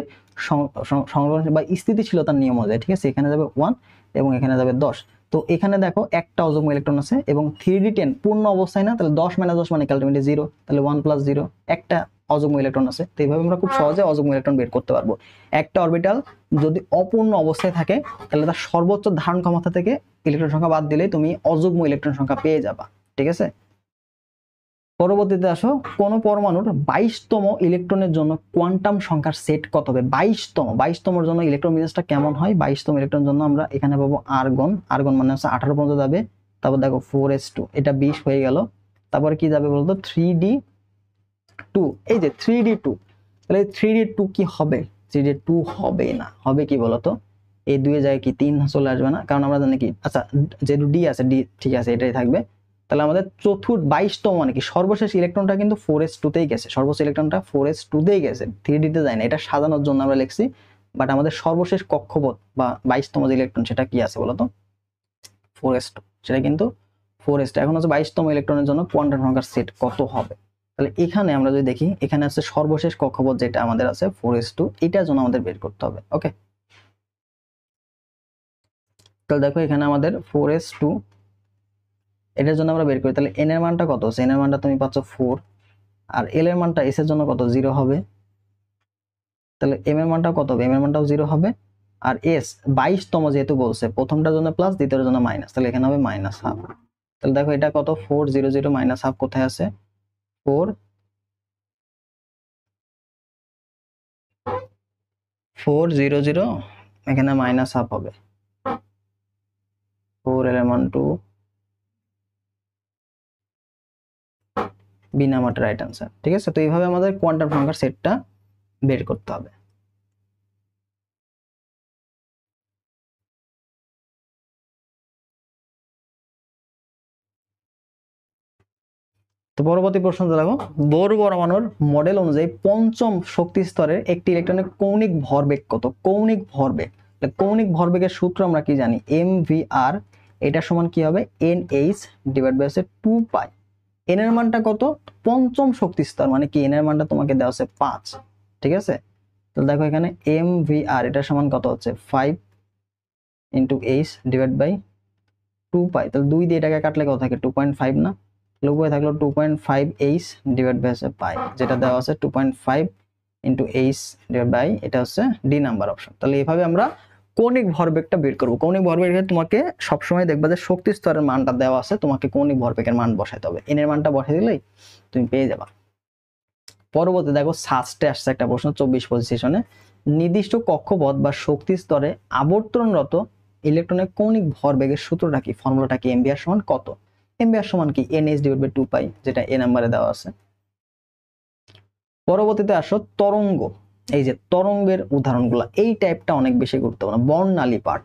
সংরক্ষণ বা স্থিতিশীলতার নিয়ম অনুযায়ী, ঠিক আছে। এখানে যাবে 1 এবং এখানে যাবে 10। তো এখানে দেখো একটা অযুগ্ম ইলেকট্রন আছে এবং 3d10 পূর্ণ অবস্থায় না, তাহলে 10 - 10 মানে আলটিমেটলি 0। তাহলে 1 + 0, একটা অযুগ্ম ইলেকট্রন আছে। তো এইভাবে আমরা খুব সহজে অযুগ্ম ইলেকট্রন বের করতে পারবো। একটা অরবিটাল যদি অপূর্ণ অবস্থায় থাকে, তাহলে তার সর্বোচ্চ ধারণ ক্ষমতা থেকে ইলেকট্রন সংখ্যা বাদ দিলে তুমি অযুগ্ম ইলেকট্রন সংখ্যা পেয়ে যাবা, ঠিক আছে। পরবর্তীতে আসো, কোন পরমাণুর 22তম ইলেকট্রনের জন্য কোয়ান্টাম সংখ্যার সেট কত হবে? 22তমের জন্য ইলেকট্রন বিন্যাসটা কেমন হয়? 22তম ইলেকট্রনের জন্য আমরা এখানে পাবো আর্গন মানে হচ্ছে 18 পর্যন্ত যাবে। তারপর দেখো 4s2, এটা 20 হয়ে গেল। তারপরে কি যাবে বলতো? 3d2, এই যে 3d2। তাহলে 3d2 কি হবে? 3d2 হবে না, হবে কি বলতো? এই 2 এর জায়গায় কি 3 চলে আসবে না, কারণ আমরা জানি কি, আচ্ছা যেহেতু ডি আছে, ডি ঠিক আছে এটাই থাকবে। তাহলে আমাদের চতুর্থ 22তম মানে কি সর্বশেষ ইলেকট্রনটা কিন্তু 4s2 তেই গেছে, সর্বশেষ ইলেকট্রনটা 4s2 তেই গেছে, 3d তে যায় না। এটা সাজানোর জন্য আমরা লিখছি, বাট আমাদের সর্বশেষ কক্ষপথ বা 22তম যে ইলেকট্রন সেটা কি আছে বলতো, 4s2, সেটা কিন্তু 4s2। এখন হচ্ছে 22তম ইলেকট্রনের জন্য কোয়ান্টাম সংখ্যার সেট কত হবে। তাহলে এখানে আমরা যদি দেখি, এখানে আছে সর্বশেষ কক্ষপথ যেটা আমাদের আছে 4s2, এটার জন্য আমাদের বের করতে হবে। ওকে, তাহলে দেখো এখানে আমাদের 4s2, এটার জন্য আমরা বের করি। তাহলে n এর মানটা কত আছে, n এর মানটা তুমি পাচ্ছ 4, আর l এর মানটা s এর জন্য কত 0 হবে। তাহলে m এর মানটা কত হবে, m এর মানটাও 0 হবে। আর s 22তম যেহেতু বলছে, প্রথমটার জন্য প্লাস, দ্বিতীয়টার জন্য মাইনাস, তাহলে এখানে হবে -1/2। তাহলে দেখো এটা কত, 4 0 0 -1/2 কোথায় আছে, 4 4 0 0, এখানে -1/2 হবে। 4 এর মান 2, বি নাম্বারটা রাইট আনসার। ঠিক আছে, তো এইভাবে আমাদের কোয়ান্টাম সংখ্যার সেটটা বের করতে হবে। তো পরবর্তী প্রশ্ন দেখো, বোর পরমাণুর মডেল অনুযায়ী পঞ্চম শক্তি স্তরের একটি ইলেকট্রনের কৌণিক ভরবেগ কত। কৌণিক ভরবেগ, কৌণিক ভরবেগের সূত্র আমরা কি জানি, mvr, এটা সমান কি হবে, nh divide by 2 pi. n এর মানটা কত, পঞ্চম শক্তি স্তর মানে কি, n এর মানটা তোমাকে দেওয়া আছে 5। ঠিক আছে, তাহলে দেখো এখানে mvr এটা সমান কত হচ্ছে 5 ইন্টু h ডিভাইড বাই 2 পাই। তাহলে 2 দিয়ে এটাকে কাটলে কত থাকে, 2.5 না, উপরে থাকলো 2.5 h ডিভাইড বাই পাই, যেটা দেওয়া আছে 2.5 ইন্টু h ডিভাইড বাই, এটা হচ্ছে ডি নাম্বার অপশন। তাহলে এইভাবে আমরা কৌণিক ভরবেগটা বের করব। কৌণিক ভরবেগের তোমাকে সবসময় দেখবা যে শক্তি স্তরের মানটা দেওয়া আছে, তোমাকে কৌণিক ভরবেগের মান বসাইতে হবে, এন এর মানটা বসাই দিলেই তুমি পেয়ে যাবা। পরবর্তী দেখো সাস্টে আসছে একটা প্রশ্ন 24 পজিশনে, নির্দিষ্ট কক্ষপথ বা শক্তি স্তরে আবর্তনরত ইলেকট্রনের কৌণিক ভরবেগের সূত্রটা কি, ফর্মুলাটা কি, এমবিআর সমান কত। এমবিআর সমান কি, nh ডিভাইড বাই 2 পাই, যেটা এ নাম্বারে দেওয়া আছে। পরবর্তীতে আসো তরঙ্গ, এই যে তরঙ্গের উদাহরণগুলো, এই টাইপটা অনেক বেশি গুরুত্বপূর্ণ। বর্ণালী পাঠ,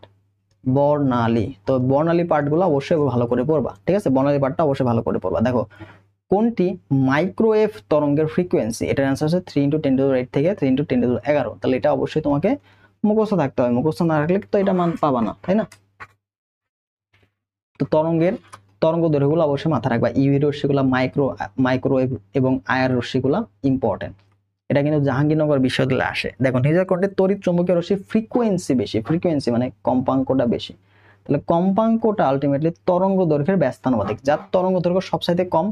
বর্ণালী, তো বর্ণালী পাঠগুলো অবশ্যই ভালো করে পড়বা। ঠিক আছে, বর্ণালী পাঠটা অবশ্যই ভালো করে পড়বা। দেখো কোনটি মাইক্রোওয়েভ তরঙ্গের ফ্রিকোয়েন্সি, এটার অ্যান্সার হচ্ছে 3 × 10⁸ থেকে 3 × 10⁻11। তাহলে এটা অবশ্যই তোমাকে মুখস্থ থাকতে হবে, মুখস্থ না রাখলে তো এটা মান পাবা না, তাই না। তো তরঙ্গ দৈর্ঘ্যগুলো অবশ্যই মাথায় রাখবা। ইউভি রশ্মিগুলো, মাইক্রোওয়েভ এবং আইআর রশ্মিগুলো ইম্পর্টেন্ট। এটা কিন্তু জাহাঙ্গীরনগর বিশ্ববিদ্যালয়ে আসে। দেখো নিউটনের কণ্ঠে তড়িৎ চুম্বকীয় রশ্মির ফ্রিকোয়েন্সি বেশি, ফ্রিকোয়েন্সি মানে কম্পাঙ্কটা বেশি। তাহলে কম্পাঙ্কটা আলটিমেটলি তরঙ্গ দৈর্ঘ্যের ব্যস্তানুপাতিক, যার তরঙ্গ দৈর্ঘ্য সবচাইতে কম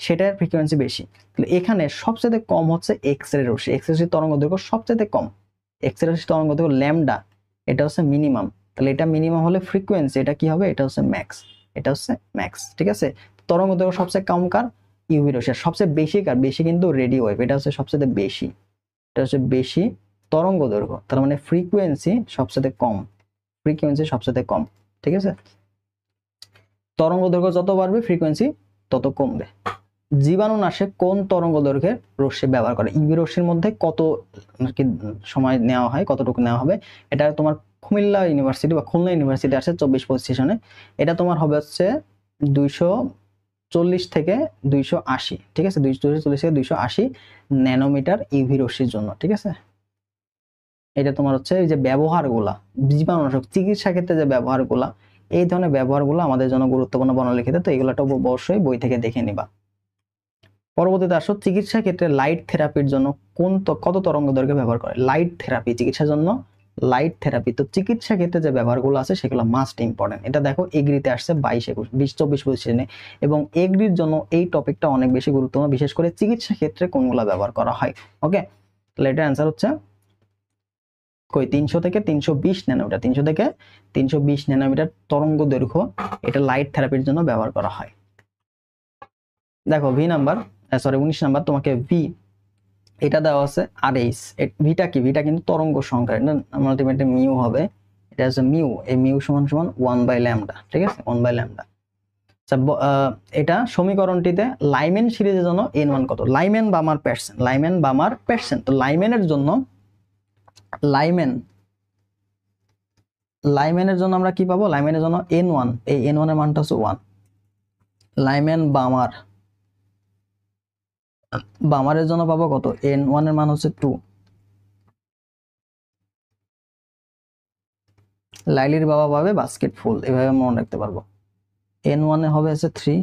সেটার ফ্রিকোয়েন্সি বেশি। তাহলে এখানে সবচাইতে কম হচ্ছে এক্স রে রশ্মি, এক্স রে রশ্মির তরঙ্গ দৈর্ঘ্য সবচাইতে কম, এক্স রে রশ্মির তরঙ্গ দৈর্ঘ্য ল্যামডা, এটা হচ্ছে মিনিমাম। তাহলে এটা মিনিমাম হলে ফ্রিকোয়েন্সি এটা কি হবে, এটা হচ্ছে ম্যাক্স, এটা হচ্ছে ম্যাক্স। ঠিক আছে, তরঙ্গ দৈর্ঘ্য সবচেয়ে কম কার, ইউভি রশ্মি। সবচেয়ে বেশি কার, বেশি কিন্তু রেডিও ওয়েভ, এটা হচ্ছে সবচেয়ে বেশি, এটা হচ্ছে বেশি তরঙ্গ দৈর্ঘ্য। তার মানে ফ্রিকোয়েন্সি সবচেয়ে কম, ফ্রিকোয়েন্সি সবচেয়ে কম। ঠিক আছে, তরঙ্গ দৈর্ঘ্য যত বাড়বে ফ্রিকোয়েন্সি তত কমবে। জীবাণুনাশে কোন তরঙ্গ দৈর্ঘ্যের রশ্মি ব্যবহার করে, ইউভি রশ্মির মধ্যে কত সময় নেওয়া হয়, কতটুকু নেওয়া হবে, এটা তোমার কুমিল্লা ইউনিভার্সিটি বা খুলনা ইউনিভার্সিটি আসে 24 পজিশনে। এটা তোমার হবে হচ্ছে 240 থেকে 280। ঠিক আছে, 240 থেকে 280 ন্যানোমিটার ইউভি রশ্মির জন্য। ঠিক আছে, এটা তোমার হচ্ছে এই যে ব্যবহারগুলা, জীবাণুনাশক চিকিৎসা ক্ষেত্রে যে ব্যবহারগুলা, এই ধরনের ব্যবহারগুলো আমাদের জন্য গুরুত্বপূর্ণ বর্ণালীর ক্ষেত্রে। তো এগুলোটা অবশ্যই বই থেকে দেখে নিবা। পরবর্তীতে আসো, চিকিৎসা ক্ষেত্রে লাইট থেরাপির জন্য কত তরঙ্গ দৈর্ঘ্য ব্যবহার করে। লাইট থেরাপি, চিকিৎসার জন্য লাইট থেরাপি, তো চিকিৎসা ক্ষেত্রে যে ব্যবহারগুলো আছে সেগুলো মাস্ট ইম্পর্টেন্ট। এটা দেখো এগ্রিতে আসছে 22 21 20 24 পজিশনে, এবং এগ্রির জন্য এই টপিকটা অনেক বেশি গুরুত্বপূর্ণ, বিশেষ করে চিকিৎসা ক্ষেত্রে কোনগুলো ব্যবহার করা হয়। ওকে, তাহলে এটা অ্যান্সার হচ্ছে 300 থেকে 320 ন্যানোমিটার, 300 থেকে 320 ন্যানোমিটার তরঙ্গ দৈর্ঘ্য, এটা লাইট থেরাপির জন্য ব্যবহার করা হয়। দেখো ভি নাম্বার, সরি 19 নাম্বার, তোমাকে ভি এটা দেওয়া আছে আর এইচ, ভিটা কি, ভিটা কিন্তু তরঙ্গ সংখ্যা, এটা আলটিমেটলি মিউ হবে, এটা হচ্ছে মিউ, এই মিউ সমান সমান 1/λ। ঠিক আছে, 1/λ। আচ্ছা, এটা সমীকরণটিতে লাইমেন সিরিজের জন্য এন মান কত, লাইমেন বামার পার্সেন্ট, লাইমেন বামার পার্সেন্ট। তো লাইমেনের জন্য, লাইমেন লাইম্যানের জন্য আমরা কি পাবো? লাইম্যানের জন্য N1, এই N1 এর মানটা হচ্ছে 1। লাইম্যান বামারের জন্য পাবো কত? N1 এর মান হচ্ছে 2। লাইলির বাবা পাবে বাস্কেট ফুল, এভাবে মনে রাখতে পারবো। N1 এ হবে হচ্ছে 3,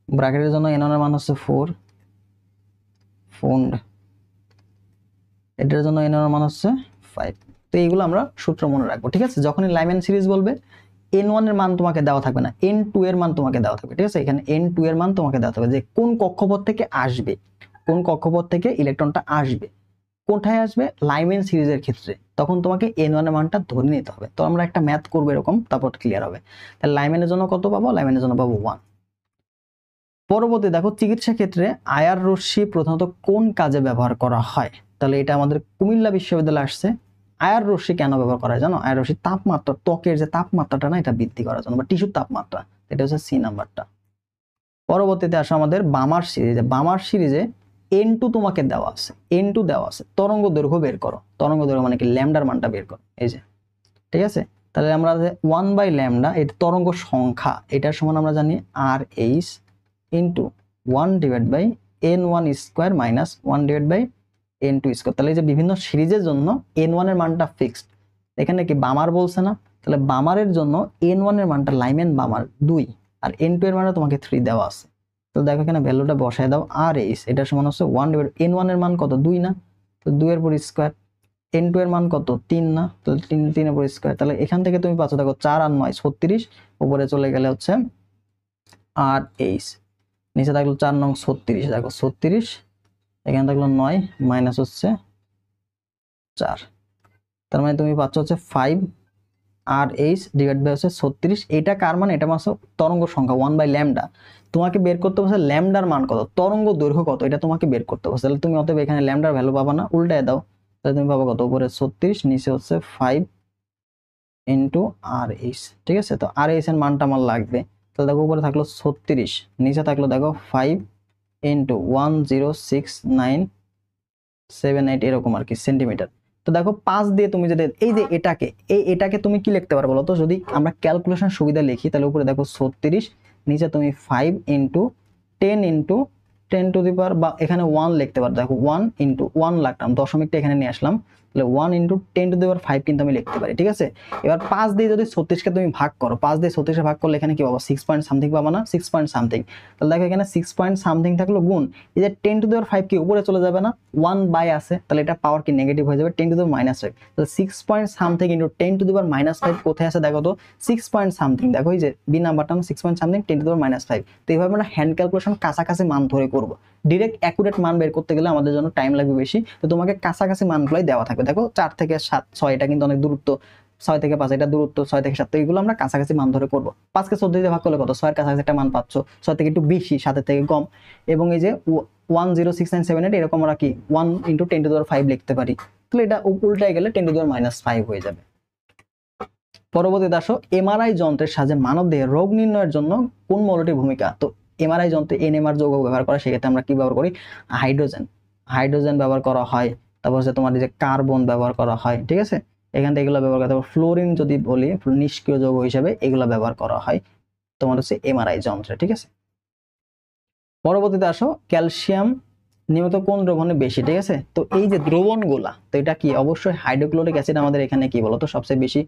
ব্র্যাকেটের জন্য N1 এর মান হচ্ছে 4, ফুন্ড, এটার জন্য N1 এর মান হচ্ছে 5। তো এইগুলো আমরা সূত্র মনে রাখবো, ঠিক আছে? যখনই লাইম্যান সিরিজ বলবে N1 এর মান তোমাকে দেওয়া থাকবে না, N2 এর মান তোমাকে দেওয়া থাকবে, ঠিক আছে? এখানে N2 এর মান তোমাকে দেওয়া থাকবে যে কোন কক্ষপথ থেকে আসবে, কোন কক্ষপথ থেকে ইলেকট্রনটা আসবে, কোথায় আসবে লাইম্যান সিরিজের ক্ষেত্রে, তখন তোমাকে N1 এর মানটা ধরে নিতে হবে। তো আমরা একটা ম্যাথ করবো এরকম, তারপর ক্লিয়ার হবে। তাহলে লাইম্যানের জন্য কত পাবো? লাইম্যানের জন্য পাবো 1। পরবর্তী দেখো, চিকিৎসা ক্ষেত্রে আয়ার রশ্মি প্রধানত কোন কাজে ব্যবহার করা হয়? তাহলে এটা আমাদের কুমিল্লা বিশ্ববিদ্যালয়ে আসছে। আয়ার রশ্মি কেন ব্যবহার করা হয় জানো? আয়ার রশ্মি তাপমাত্রা, ত্বকের যে তাপমাত্রাটা না, এটা বৃদ্ধি করার জন্য, বা টিস্যুর তাপমাত্রা, এটা হচ্ছে সি নাম্বারটা। পরবর্তীতে আসো আমাদের বামার সিরিজে N2 তোমাকে দেওয়া আছে, N2 দেওয়া আছে, তরঙ্গ দৈর্ঘ্য বের করো। তরঙ্গ দৈর্ঘ্য মানে কি? ল্যামডার মানটা বের করো, এই যে, ঠিক আছে? তাহলে আমরা 1/λ, এটা তরঙ্গ সংখ্যা, এটার সমান আমরা জানি RH into 1/N1 square minus 1/N2 square. তাহলে এই যে বিভিন্ন সিরিজের জন্য N1 এর মানটা ফিক্সড। এখানে কি বামার বলছে না? তাহলে বামারের জন্য N1 এর মানটা, লাইম্যান বামার 2, আর N2 এর মানটা তোমাকে 3 দেওয়া আছে। তো দেখো এখানে ভ্যালুটা বসায় দাও, RH এটার সমান হচ্ছে 1/N1 এর মান কত? 2 না? তো 2 এর উপর স্কোয়ার। N2 এর মান কত? 3 না? তাহলে 3 এর উপর স্কোয়ার। তাহলে এখান থেকে তুমি পাচ্ছ দেখো 4 আর 9 36, উপরে চলে গেলে হচ্ছে RH, নিচে থাকলো 4 নং 36, দেখো 36, এখানে থাকলো 9 মাইনাস হচ্ছে 4, তার মানে তুমি পাচ্ছ হচ্ছে 5 RH ডিভাইড বাই হচ্ছে 36। এটা কার মান? এটা হচ্ছে তরঙ্গ সংখ্যা 1/λ। তোমাকে বের করতে হবে ল্যামডার মান কত, তরঙ্গ দৈর্ঘ্য কত, এটা তোমাকে বের করতে হবে। তাহলে তুমি অতএব এখানে ল্যামডার ভ্যালু পাবা না, উল্টায় দাও। তাহলে তুমি পাবো কত? উপরে 36, নিচে হচ্ছে 5 ইন্টু RH, ঠিক আছে? তো RH এর মানটা আমার লাগবে। তাহলে দেখো উপরে থাকলো 36, নিচে থাকলো দেখো 5 ইন্টু 106978 এরকম আর কি সেন্টিমিটার। তো দেখো 5 দিয়ে তুমি যদি এই যে এটাকে তুমি কি লিখতে পারো বলো তো? যদি আমরা ক্যালকুলেশন সুবিধা লিখি, তাহলে উপরে দেখো 36, নিচে তুমি 5 ইন্টু 10 ইন্টু 10 টু দি পাওয়ার, বা এখানে 1 লিখতে পারো। দেখো 1 ইন্টু 1 লাগতাম, দশমিকটা এখানে নিয়ে আসলাম, তাহলে 1 ইন্টু 10 টু দি পাওয়ার 5 কিন্তু আমি লিখতে পারি, ঠিক আছে? এবার 5 দিয়ে যদি 36কে তুমি ভাগ করো, 5 দিয়ে 36 ভাগ করলে এখানে কি পাবো? 6 পয়েন্ট সামথিং পাবা না? 6 পয়েন্ট সামথিং। তাহলে দেখো এখানে 6 পয়েন্ট সামথিং থাকলো গুণ, এই যে 10 টু দি পাওয়ার 5 কি উপরে চলে যাবে না? 1 বাই আছে, তাহলে এটা পাওয়ার কি নেগেটিভ হয়ে যাবে, 10 টু দি পাওয়ার -5। তাহলে 6 point something into 10 to the power -5 কোথায় আছে দেখো তো? 6 পয়েন্ট সামথিং, দেখো এই যে বি নাম্বারটা 6 point something 10 to the power -5। তো এইভাবে আমরা হ্যান্ড ক্যালকুলেশন কাছাকাছি মান ধরে করব। ডিরেক্ট অ্যাকুরেট মান বের করতে গেলে আমাদের জন্য টাইম লাগবে বেশি, তো তোমাকে কাছাকাছি মানগুলোই দেওয়া থাকবে। দেখো 4 থেকে 7, 6 এটা কিন্তু অনেক দূরত্ব, 6 থেকে 5 এটা দূরত্ব, 6 থেকে 7, তো এগুলো আমরা কাছাকাছি মান ধরে করব। 5 কে 14 দিয়ে ভাগ করলে কত? 6 এর কাছাকাছি একটা মান পাচ্ছ, 6 থেকে একটু বেশি, 7 এর থেকে কম। এবং এই যে 106978 এরকম আমরা কি 1 ইন্টু 10 টু দি পাওয়ার 5 লিখতে পারি। তাহলে এটা উল্টায় গেলে 10 টু দি পাওয়ার -5 হয়ে যাবে। পরবর্তীতে আসো, এমআরআই যন্ত্রের সাহায্যে মানবদেহে রোগ নির্ণয়ের জন্য কোন মৌলটির ভূমিকা? তো এমআরআই যন্ত্রে NMR যৌগ ব্যবহার করা, সেক্ষেত্রে আমরা কি ব্যবহার করি? হাইড্রোজেন ব্যবহার করা হয়। তারপর হচ্ছে তোমার যে কার্বন ব্যবহার করা হয়, ঠিক আছে? এখান থেকে এগুলো ব্যবহার করা হয়। ফ্লোরিন যদি বলি নিষ্ক্রিয় যৌগ হিসেবে, এগুলো ব্যবহার করা হয় তোমার হচ্ছে এমআরআই যন্ত্রে, ঠিক আছে? পরবর্তীতে আসো, ক্যালসিয়াম নিয়মিত কোন দ্রবণে বেশি, ঠিক আছে? তো এই যে দ্রবণগুলা, তো এটা কি? অবশ্যই হাইড্রোক্লোরিক অ্যাসিড আমাদের এখানে কি বলতো সবচেয়ে বেশি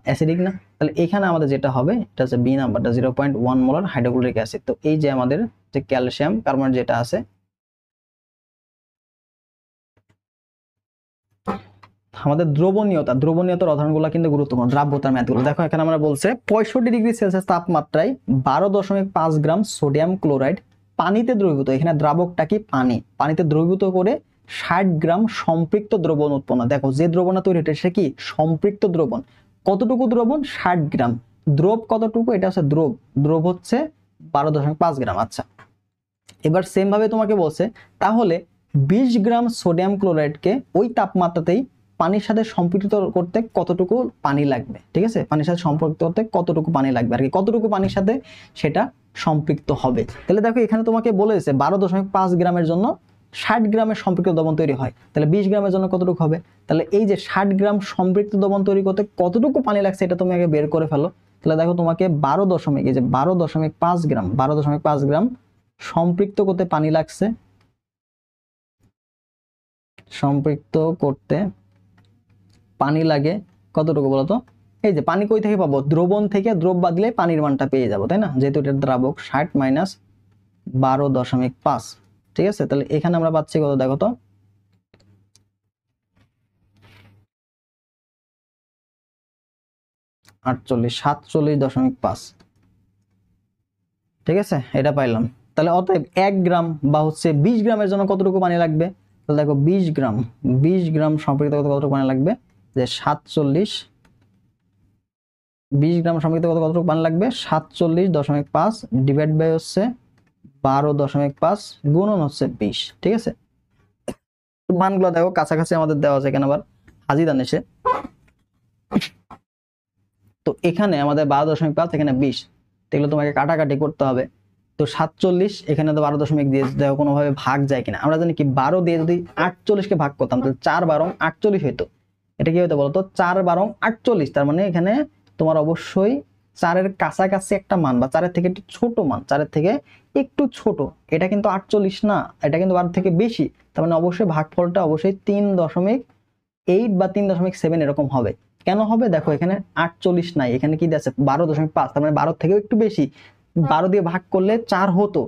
অ্যাসিডিক না? তাহলে এখানে আমাদের যেটা হবে, এটা হচ্ছে বি নাম্বারটা 0.1 মোলার হাইড্রোক্লোরিক অ্যাসিড। তো এই যে আমাদের যে ক্যালসিয়াম কার্বনেট যেটা আছে, আমাদের দ্রবণীয়তার উদাহরণগুলো কিন্তু গুরুত্বপূর্ণ। দ্রাব্যতার ম্যাথগুলো দেখো, এখানে আমরা বলছে 65°C তাপমাত্রায় 12.5 গ্রাম সোডিয়াম ক্লোরাইড পানিতে দ্রবীভূত, এখানে দ্রাবকটা কি? পানিতে দ্রবীভূত করে 60 গ্রাম সম্পৃক্ত দ্রবণ উৎপন্ন। দেখো যে দ্রবণটা তৈরি হচ্ছে সে কি? সম্পৃক্ত দ্রবণ। কতটুকু দ্রবণ? 60 গ্রাম। দ্রব কতটুকু? এটা হচ্ছে দ্রব হচ্ছে 12.5 গ্রাম। আচ্ছা, এবার সেম ভাবে তোমাকে বলছে তাহলে 20 গ্রাম সোডিয়াম ক্লোরাইডকে ওই তাপমাত্রাতেই পানির সাথে সম্পৃক্ত করতে কতটুকু পানি লাগবে, ঠিক আছে? পানির সাথে সম্পৃক্ত করতে কতটুকু পানি লাগবে আর কি, কতটুকু পানির সাথে সেটা সম্পৃক্ত হবে। তাহলে দেখো এখানে তোমাকে বলেছে 12.5 গ্রামের জন্য 60 গ্রামের সম্পৃক্ত দ্রবণ তৈরি হয়, তাহলে 20 গ্রামের জন্য কতটুকু হবে? তাহলে এই যে 60 গ্রাম সম্পৃক্ত দ্রবণ তৈরি করতে কতটুকু পানি লাগছে এটা তুমি আগে বের করে ফেলো। তাহলে দেখো তোমাকে 12.5 গ্রাম 12.5 গ্রাম সম্পৃক্ত করতে পানি লাগছে। সম্পৃক্ত করতে পানি লাগে কতটুকু বলতো? এই যে পানি কই থেকে পাবো? দ্রবণ থেকে, দ্রব বাদ দিলে পানির মানটা পেয়ে যাবো, তাই না? যেহেতু এটা দ্রাবক। 60 মাইনাস 12.5, ঠিক আছে? তাহলে এখানে আমরা পাচ্ছি কত দেখো তো, 47.5, ঠিক আছে? এটা পাইলাম। তাহলে অতএব 1 গ্রাম বা হচ্ছে 20 গ্রামের জন্য কতটুকু পানি লাগবে? তাহলে দেখো 20 গ্রাম সম্পৃক্ত করতে কতটুকু পানি লাগবে? যে 20 গ্রাম সম্পৃক্ত করতে কতটুকু পানি লাগবে? 47.5 ডিভাইড বাই হচ্ছে 12.5 গুণন হচ্ছে 20, ঠিক আছে? মানগুলো দেখো কাছাকাছি আমাদের দেওয়া আছে, এখানে আবার হাজিদান এসে, তো এখানে আমাদের 12.5, এখানে 20, এগুলো তোমাকে কাটাকাটি করতে হবে। তো 47, এখানে তো 12 দিয়ে দেখো কোনোভাবে ভাগ যায় কিনা। আমরা জানি কি 12 দিয়ে যদি 48কে ভাগ করতাম তাহলে 4 12 48 হইতো। এটা কি হইতো বলতো? 4 12 48, তার মানে এখানে তোমার অবশ্যই 4-এর কাছাকাছি একটা মান বা 4-এর থেকে একটু ছোট মান, 4-এর থেকে একটু ছোট, এটা কিন্তু 48 না, এটা কিন্তু 12 থেকে বেশি। তার মানে অবশ্যই ভাগফলটা অবশ্যই 3.8 বা 3.7 এরকম হবে। কেন হবে? দেখো এখানে 48 নাই, এখানে কি আছে 12.5, তার মানে 12 থেকেও একটু বেশি। 12 দিয়ে ভাগ করলে 4 হতো,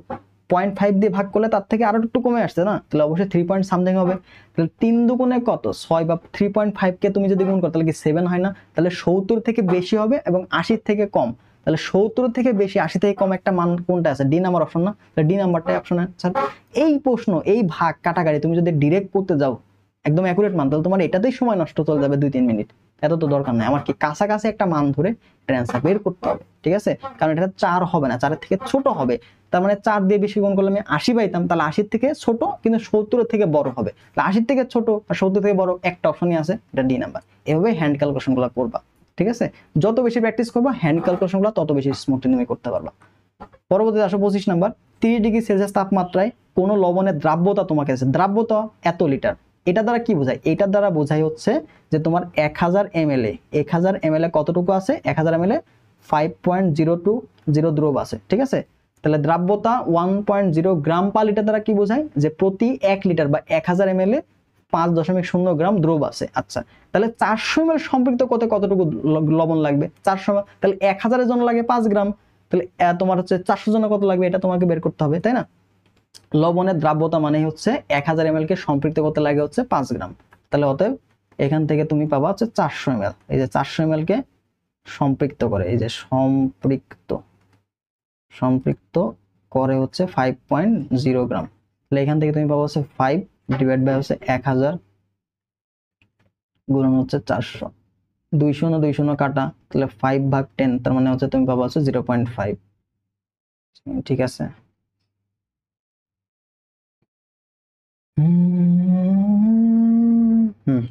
0.5 দিয়ে ভাগ করলে তার থেকে আরো একটু কমে আসছে না? তাহলে অবশ্যই 3 পয়েন্ট সামথিং হবে। তাহলে 3 দুগুণে কত? 6, বা 3.5 কে তুমি যদি গুণ করো তাহলে কি 7 হয় না? তাহলে 70 থেকে বেশি হবে এবং 80 থেকে কম। তাহলে 70 থেকে বেশি, 80 থেকে কম একটা মান কোনটা আছে? ডি নাম্বার অপশন না? তাহলে ডি নাম্বারটাই অপশন আছে। এই প্রশ্ন, এই ভাগ কাটাকাটি তুমি যদি ডিরেক্ট করতে যাও একদম অ্যাকুরেট মান, তাহলে তোমার এটাতেই সময় নষ্ট চলে যাবে 2-3 মিনিট। এত তো দরকার নাই, আমার কি কাছাকাছি একটা মান ধরে এটার অ্যান্সার বের করতে হবে, ঠিক আছে? কারণ এটা 4 হবে না, 4-এর থেকে ছোট হবে। তার মানে 4 দিয়ে বেশি গুণ করলে আমি 80 পাইতাম, তাহলে 80 থেকে ছোট কিন্তু 70-এর থেকে বড় হবে। তাহলে 80 থেকে ছোট আর 70 থেকে বড় একটা অপশনই আছে, এটা ডি নাম্বার। এভাবে হ্যান্ড ক্যালকুলেশন গুলো করবা, ঠিক আছে? যত বেশি প্র্যাকটিস করবা হ্যান্ড ক্যালকুলেশন গুলো তত বেশি স্মুথলি তুমি করতে পারবা। পরবর্তীতে আসো 25 নাম্বার। 30 ডিগ্রি সেলসিয়াস তাপমাত্রায় কোন লবণের দ্রাব্যতা তোমাকে আছে, দ্রাব্যতা এত লিটার। এটা দ্বারা কি বোঝায়? এটার দ্বারা বোঝায় হচ্ছে যে তোমার 1000 ml এ কতটুকু আছে? 1000 ml 5.020 দ্রব আছে, ঠিক আছে? তাহলে দ্রাব্যতা 1.0 গ্রাম পার লিটার দ্বারা কি বোঝায়? যে প্রতি 1 লিটার বা 1000 ml 5.0 গ্রাম দ্রব আছে। আচ্ছা, তাহলে 400 ml সম্পৃক্ত করতে কতটুকু লবণ লাগবে? 400 ml, তাহলে 1000-এর জন্য লাগে 5 গ্রাম, তাহলে তোমার হচ্ছে 400 জন্য কত লাগবে এটা তোমাকে বের করতে হবে, তাই না? লবণের দ্রাব্যতা মানে হচ্ছে 1000 ml কে সম্পৃক্ত করতে লাগে হচ্ছে 5 গ্রাম। তাহলে অতএব এখান থেকে তুমি পাবা হচ্ছে 400 ml। এই যে 400 ml কে সম্পৃক্ত করে, এই যে সম্পৃক্ত করে হচ্ছে 5.0 গ্রাম। তাহলে এখান থেকে তুমি পাবা হচ্ছে 5 ডিভাইড বাই হচ্ছে 1000 গুণন হচ্ছে 400, 2 কাটা, তাহলে 5/10, তার মানে হচ্ছে তুমি পাবা হচ্ছে 0.5, ঠিক আছে?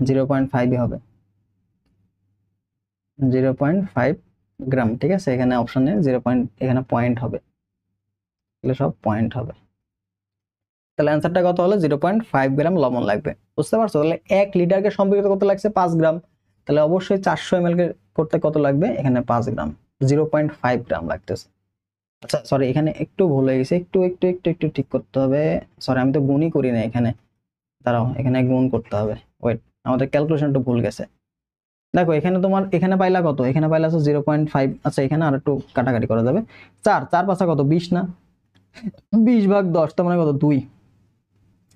0.5 হবে, 0.5 গ্রাম, ঠিক আছে? এখানে অপশনে 0. এখানে পয়েন্ট হবে, এগুলো সব পয়েন্ট হবে। তাহলে অ্যান্সারটা কত হলো? 0.5 গ্রাম লবণ লাগবে, বুঝতে পারছো? তাহলে 1 লিটারকে সম্পৃক্ত করতে লাগছে 5 গ্রাম, তাহলে অবশ্যই 400 ml কে করতে কত লাগবে? এখানে 5 গ্রাম, 0.5 গ্রাম লাগতেছে। আচ্ছা সরি, এখানে একটু ভুল হয়ে গেছে, একটু ঠিক করতে হবে। সরি, আমি তো গুণই করি না এখানে, দাঁড়াও, এখানে গুণ করতে হবে। ওয়েট, আমাদের ক্যালকুলেশন একটু ভুল গেছে। দেখো এখানে তোমার এখানে পাইলা কত? এখানে পাইলা 0.5। আচ্ছা, এখানে আর একটু কাটাকাটি করা যাবে। 4 5 কত? 20 না? 20/10, তার মানে কত?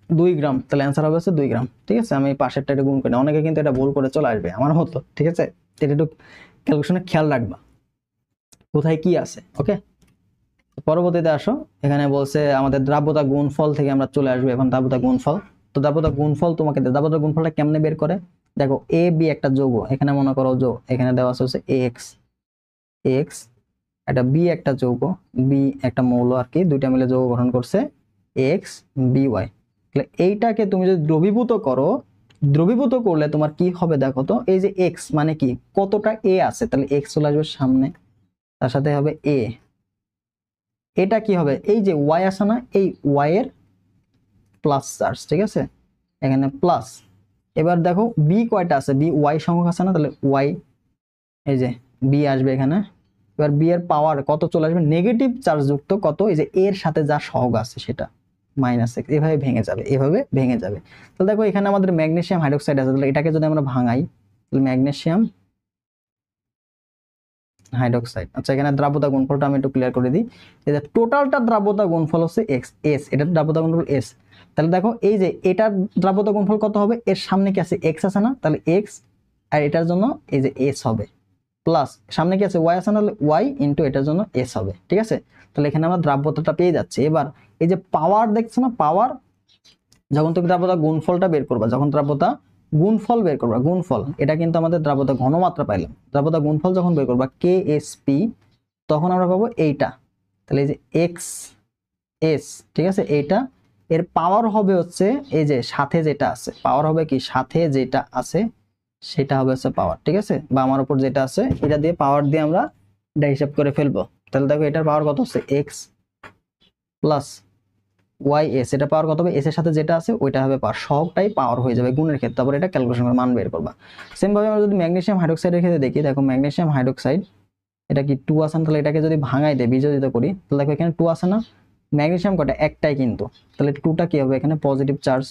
2 গ্রাম। তাহলে অ্যান্সার হবে হচ্ছে 2 গ্রাম, ঠিক আছে? আমি পাশেরটা একটু গুণ করি না, অনেকে কিন্তু এটা ভুল করে চলে আসবে আমার মতো, ঠিক আছে? এটা একটু ক্যালকুলেশনে খেয়াল রাখবা কোথায় কি আছে, ওকে? পরবর্তীতে আসো, এখানে বলছে আমাদের দ্রাব্যতা গুণফল থেকে আমরা চলে আসবো এখন দ্রাব্যতা গুণফল। তো দ্রাব্যতা গুণফল তোমাকে দ্রাব্যতা গুণফলটা কেমনে বের করে? দেখো এ বি একটা যৌগ, এখানে মনে করো এখানে দেওয়া আছে হচ্ছে এক্স, একটা বি একটা যৌগ, বি একটা মৌল আর কি, দুইটা মিলে যৌগ গঠন করছে এক্স বি ওয়াই। তাহলে এইটাকে তুমি যদি দ্রবীভূত করো, দ্রবীভূত করলে তোমার কি হবে দেখো তো? এই যে এক্স মানে কি, কতটা এ আছে, তাহলে এক্স চলে আসবে সামনে, তার সাথে হবে এ। এটা কি হবে? এই যে ওয়াই আসে না, এই ওয়াই এর প্লাস চার্জ, ঠিক আছে, এখানে প্লাস। এবার দেখো বি কয়টা আছে, বি ওয়াই সংখ্যক আছে না, তাহলে ওয়াই, এই যে বি আসবে এখানে। এবার বি এর পাওয়ার কত চলে আসবে, নেগেটিভ চার্জ যুক্ত কত, এই যে এর সাথে যা সহগ আছে সেটা -6, এভাবে ভেঙে যাবে, এভাবে ভেঙে যাবে। তাহলে দেখো এখানে আমাদের ম্যাগনেসিয়াম হাইড্রোক্সাইড আছে, তাহলে এটাকে যদি আমরা ভাঙাই, তাহলে ম্যাগনেসিয়াম হাইড্রোক্সাইড। আচ্ছা, এখানে দ্রাব্যতা গুণফলটা আমি একটু ক্লিয়ার করে দিই। এই যে টোটালটা দ্রাব্যতা গুণফল হচ্ছে এক্স, এস, এটার দ্রাব্যতা গুণফল এস। তাহলে দেখো এই যে এটার দ্রাব্যতা গুণফল কত হবে, এর সামনে কি আছে, এক্স আছে না, তাহলে এক্স, আর এটার জন্য এই যে এস হবে, প্লাস সামনে কি আছে, ওয়াই আছে না, তাহলে ওয়াই ইন্টু এটার জন্য এস হবে, ঠিক আছে। তাহলে এখানে আমরা দ্রাব্যতাটা পেয়ে যাচ্ছি। এবার এই যে পাওয়ার দেখছো না, পাওয়ার, যখন তুমি দ্রাব্যতা গুণফলটা বের করবা, যখন দ্রাব্যতা গুণফল বের করবা, গুণফল, এটা কিন্তু আমাদের দ্রাব্যতা ঘনমাত্রা পাইলাম, দ্রাব্যতা গুণফল যখন বের করবা কে এস পি, তখন আমরা পাবো এইটা, তাহলে এই যে এক্স এস, ঠিক আছে, এইটা এর পাওয়ার হবে হচ্ছে এই যে সাথে যেটা আছে, পাওয়ার হবে কি, সাথে যেটা আছে সেটা হবে হচ্ছে পাওয়ার, ঠিক আছে, বা আমার উপর যেটা আছে এটা দিয়ে পাওয়ার দিয়ে আমরা এটা হিসাব করে ফেলবো। তাহলে দেখো এটার পাওয়ার কত হচ্ছে, এক্স প্লাস ওয়াই এস, এটা পাওয়ার কত হবে, এস এর সাথে যেটা আছে ওইটা হবে পাওয়ার, সবটাই পাওয়ার হয়ে যাবে গুণের ক্ষেত্রে, তারপর এটা ক্যালকুলেশন করে মান বের করবা। সেম ভাবে আমরা যদি ম্যাগনেসিয়াম হাইড্রোক্সাইডের ক্ষেত্রে দেখি, দেখো ম্যাগনেসিয়াম হাইড্রোক্সাইড এটা কি 2 আছে না, তাহলে এটাকে যদি ভাঙাই দেয়, বিয়োজিত করি, তাহলে দেখো এখানে 2 আছে না, ম্যাগনেসিয়াম কটা, একটাই কিন্তু, তাহলে 2টা কি হবে, এখানে পজিটিভ চার্জ,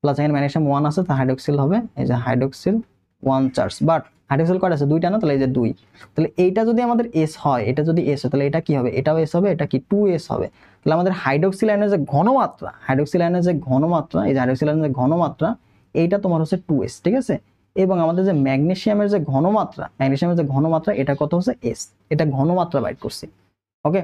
প্লাস এখানে ম্যাগনেসিয়াম 1 আছে, তো হাইড্রোক্সিল হবে, এই যে হাইড্রোক্সিল 1 চার্জ, বাট হাইড্রোক্সিল কয়টা আছে, 2টা না, তাহলে এই যে 2। তাহলে এইটা যদি আমাদের এস হয়, এটা যদি এস হয়, তাহলে এটা কি হবে, এটাও এস হবে, এটা কি 2s হবে। তাহলে আমাদের হাইড্রোক্সিল আয়নের যে ঘনমাত্রা, হাইড্রোক্সিল আয়নের যে ঘনমাত্রা, এই যে হাইড্রোক্সিল আয়নের যে ঘনমাত্রা, এইটা তোমার হচ্ছে 2s, ঠিক আছে। এবং আমাদের যে ম্যাগনেসিয়ামের যে ঘনমাত্রা, ম্যাগনেসিয়ামের যে ঘনমাত্রা, এটা কত হচ্ছে এস, এটা ঘনমাত্রা বাইর করছি, ওকে।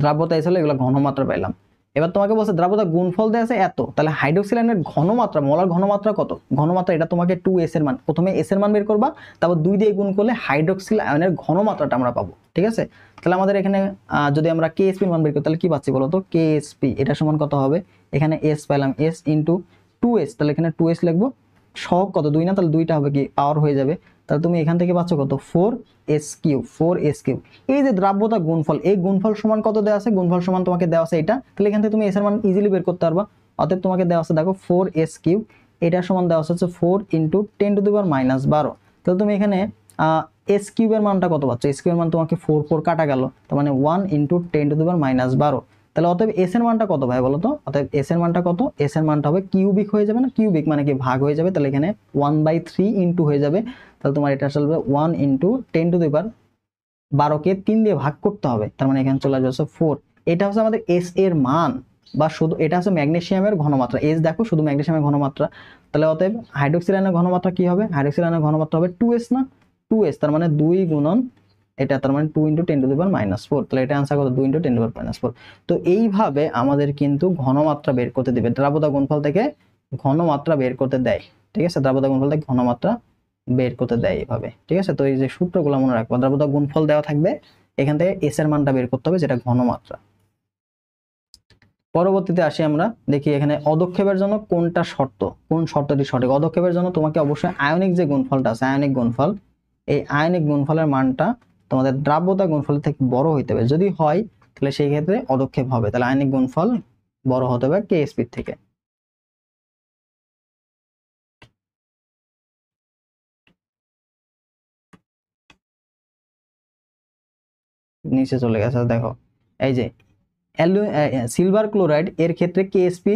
দ্রাব্যতা এস হলো, এগুলো ঘনমাত্রা পাইলাম। এবার তোমাকে বলছে দ্রাব্যতা গুণফল দেওয়া আছে এত, তাহলে হাইড্রোক্সিল আয়নের ঘনমাত্রা, মোলার ঘনমাত্রা কত, ঘনমাত্রা এটা তোমাকে 2s এর মান, প্রথমে s এর মান বের করবা, তারপর 2 দিয়ে গুণ করলে হাইড্রোক্সিল আয়নের ঘনমাত্রাটা আমরা পাবো, ঠিক আছে। তাহলে আমাদের এখানে যদি আমরা কেএসপি এর মান বের করি, তাহলে কি পাচ্ছি বলো তো, কেএসপি এটা সমান কত হবে, এখানে s পাইলাম, s ইনটু 2s, তাহলে এখানে 2s লিখবো, সহগ কত 2 না, তাহলে 2টা হবে কি পাওয়ার হয়ে যাবে, তাহলে তুমি এখান থেকে পাচ্ছ কত, 4s কিউব, 4s কিউব। এই যে দ্রাব্যতা গুণফল, এই গুণফল সমান কত দেওয়া আছে, গুণফল সমান তোমাকে দেওয়া আছে এটা, তাহলে এখান থেকে তুমি এস এর মান ইজিলি বের করতে পারবা। অতএব তোমাকে দেওয়া আছে, দেখো 4s কিউব, এটা সমান দেওয়া হচ্ছে 4 ইন্টু 10⁻⁻12। তাহলে তুমি এখানে এস কিউবের মানটা কত পাচ্ছ, এস কিউবের মান তোমাকে 4 4 কাটা গেল, তার মানে 1 ইন্টু 10⁻12। তাহলে অতএব এস এর মানটা কত ভাই বলো তো, অতএব এস এর মানটা কত, এস এর মানটা হবে কিউবিক হয়ে যাবে না, কিউবিক মানে কি ভাগ হয়ে যাবে, তাহলে এখানে 1/3 ইন্টু হয়ে যাবে, তাহলে তোমার এটা আসলে 1 ইন্টু 10⁻12কে 3 দিয়ে ভাগ করতে হবে, তার মানে এখানে চলে আসবে 4। এটা হচ্ছে আমাদের এস এর মান, বা শুধু এটা হচ্ছে ম্যাগনেসিয়ামের ঘনমাত্রা, এস দেখো শুধু ম্যাগনেসিয়ামের ঘনমাত্রা। তাহলে অতএব হাইড্রোক্সিল আয়নের ঘনমাত্রা কি হবে, হাইড্রোক্সিল আয়নের ঘনমাত্রা হবে 2s না, 2s, তার মানে 2 গুণন এটা, তার মানে 2 ইন্টু 10⁻⁴। তাহলে এটা आंसर কত, 2 ইন্টু 10⁻⁴। তো এইভাবে আমাদের কিন্তু ঘনমাত্রা বের করতে দিবে, দ্রাব্যতা গুণফল থেকে ঘনমাত্রা বের করতে দেয়, ঠিক আছে, দ্রাব্যতা গুণফল থেকে ঘনমাত্রা বের করতে দেয় এইভাবে, ঠিক আছে। তো এই যে সূত্রগুলো মনে রাখবো, দ্রাব্যতা গুণফল দেওয়া থাকবে, এখান থেকে এস এর মানটা বের করতে হবে, যেটা ঘনমাত্রা। পরবর্তীতে আসি আমরা, দেখি এখানে অদক্ষেপের জন্য কোনটা শর্ত, কোন শর্তটি সঠিক। অদক্ষেপের জন্য তোমাকে অবশ্যই আয়নিক যে গুণফলটা আছে, আয়নিক গুণফল, এই আয়নিক গুণফলের মানটা তোমাদের দ্রাব্যতা গুণফল থেকে বড় হইতে হবে, যদি হয় তাহলে সেই ক্ষেত্রে অদক্ষেপ হবে, তাহলে আয়নিক গুণফল বড় হতে হবে কেএসপি থেকে। নিচে চলে গেছে, দেখো এই যে সিলভার ক্লোরাইড এর ক্ষেত্রে কেএসপি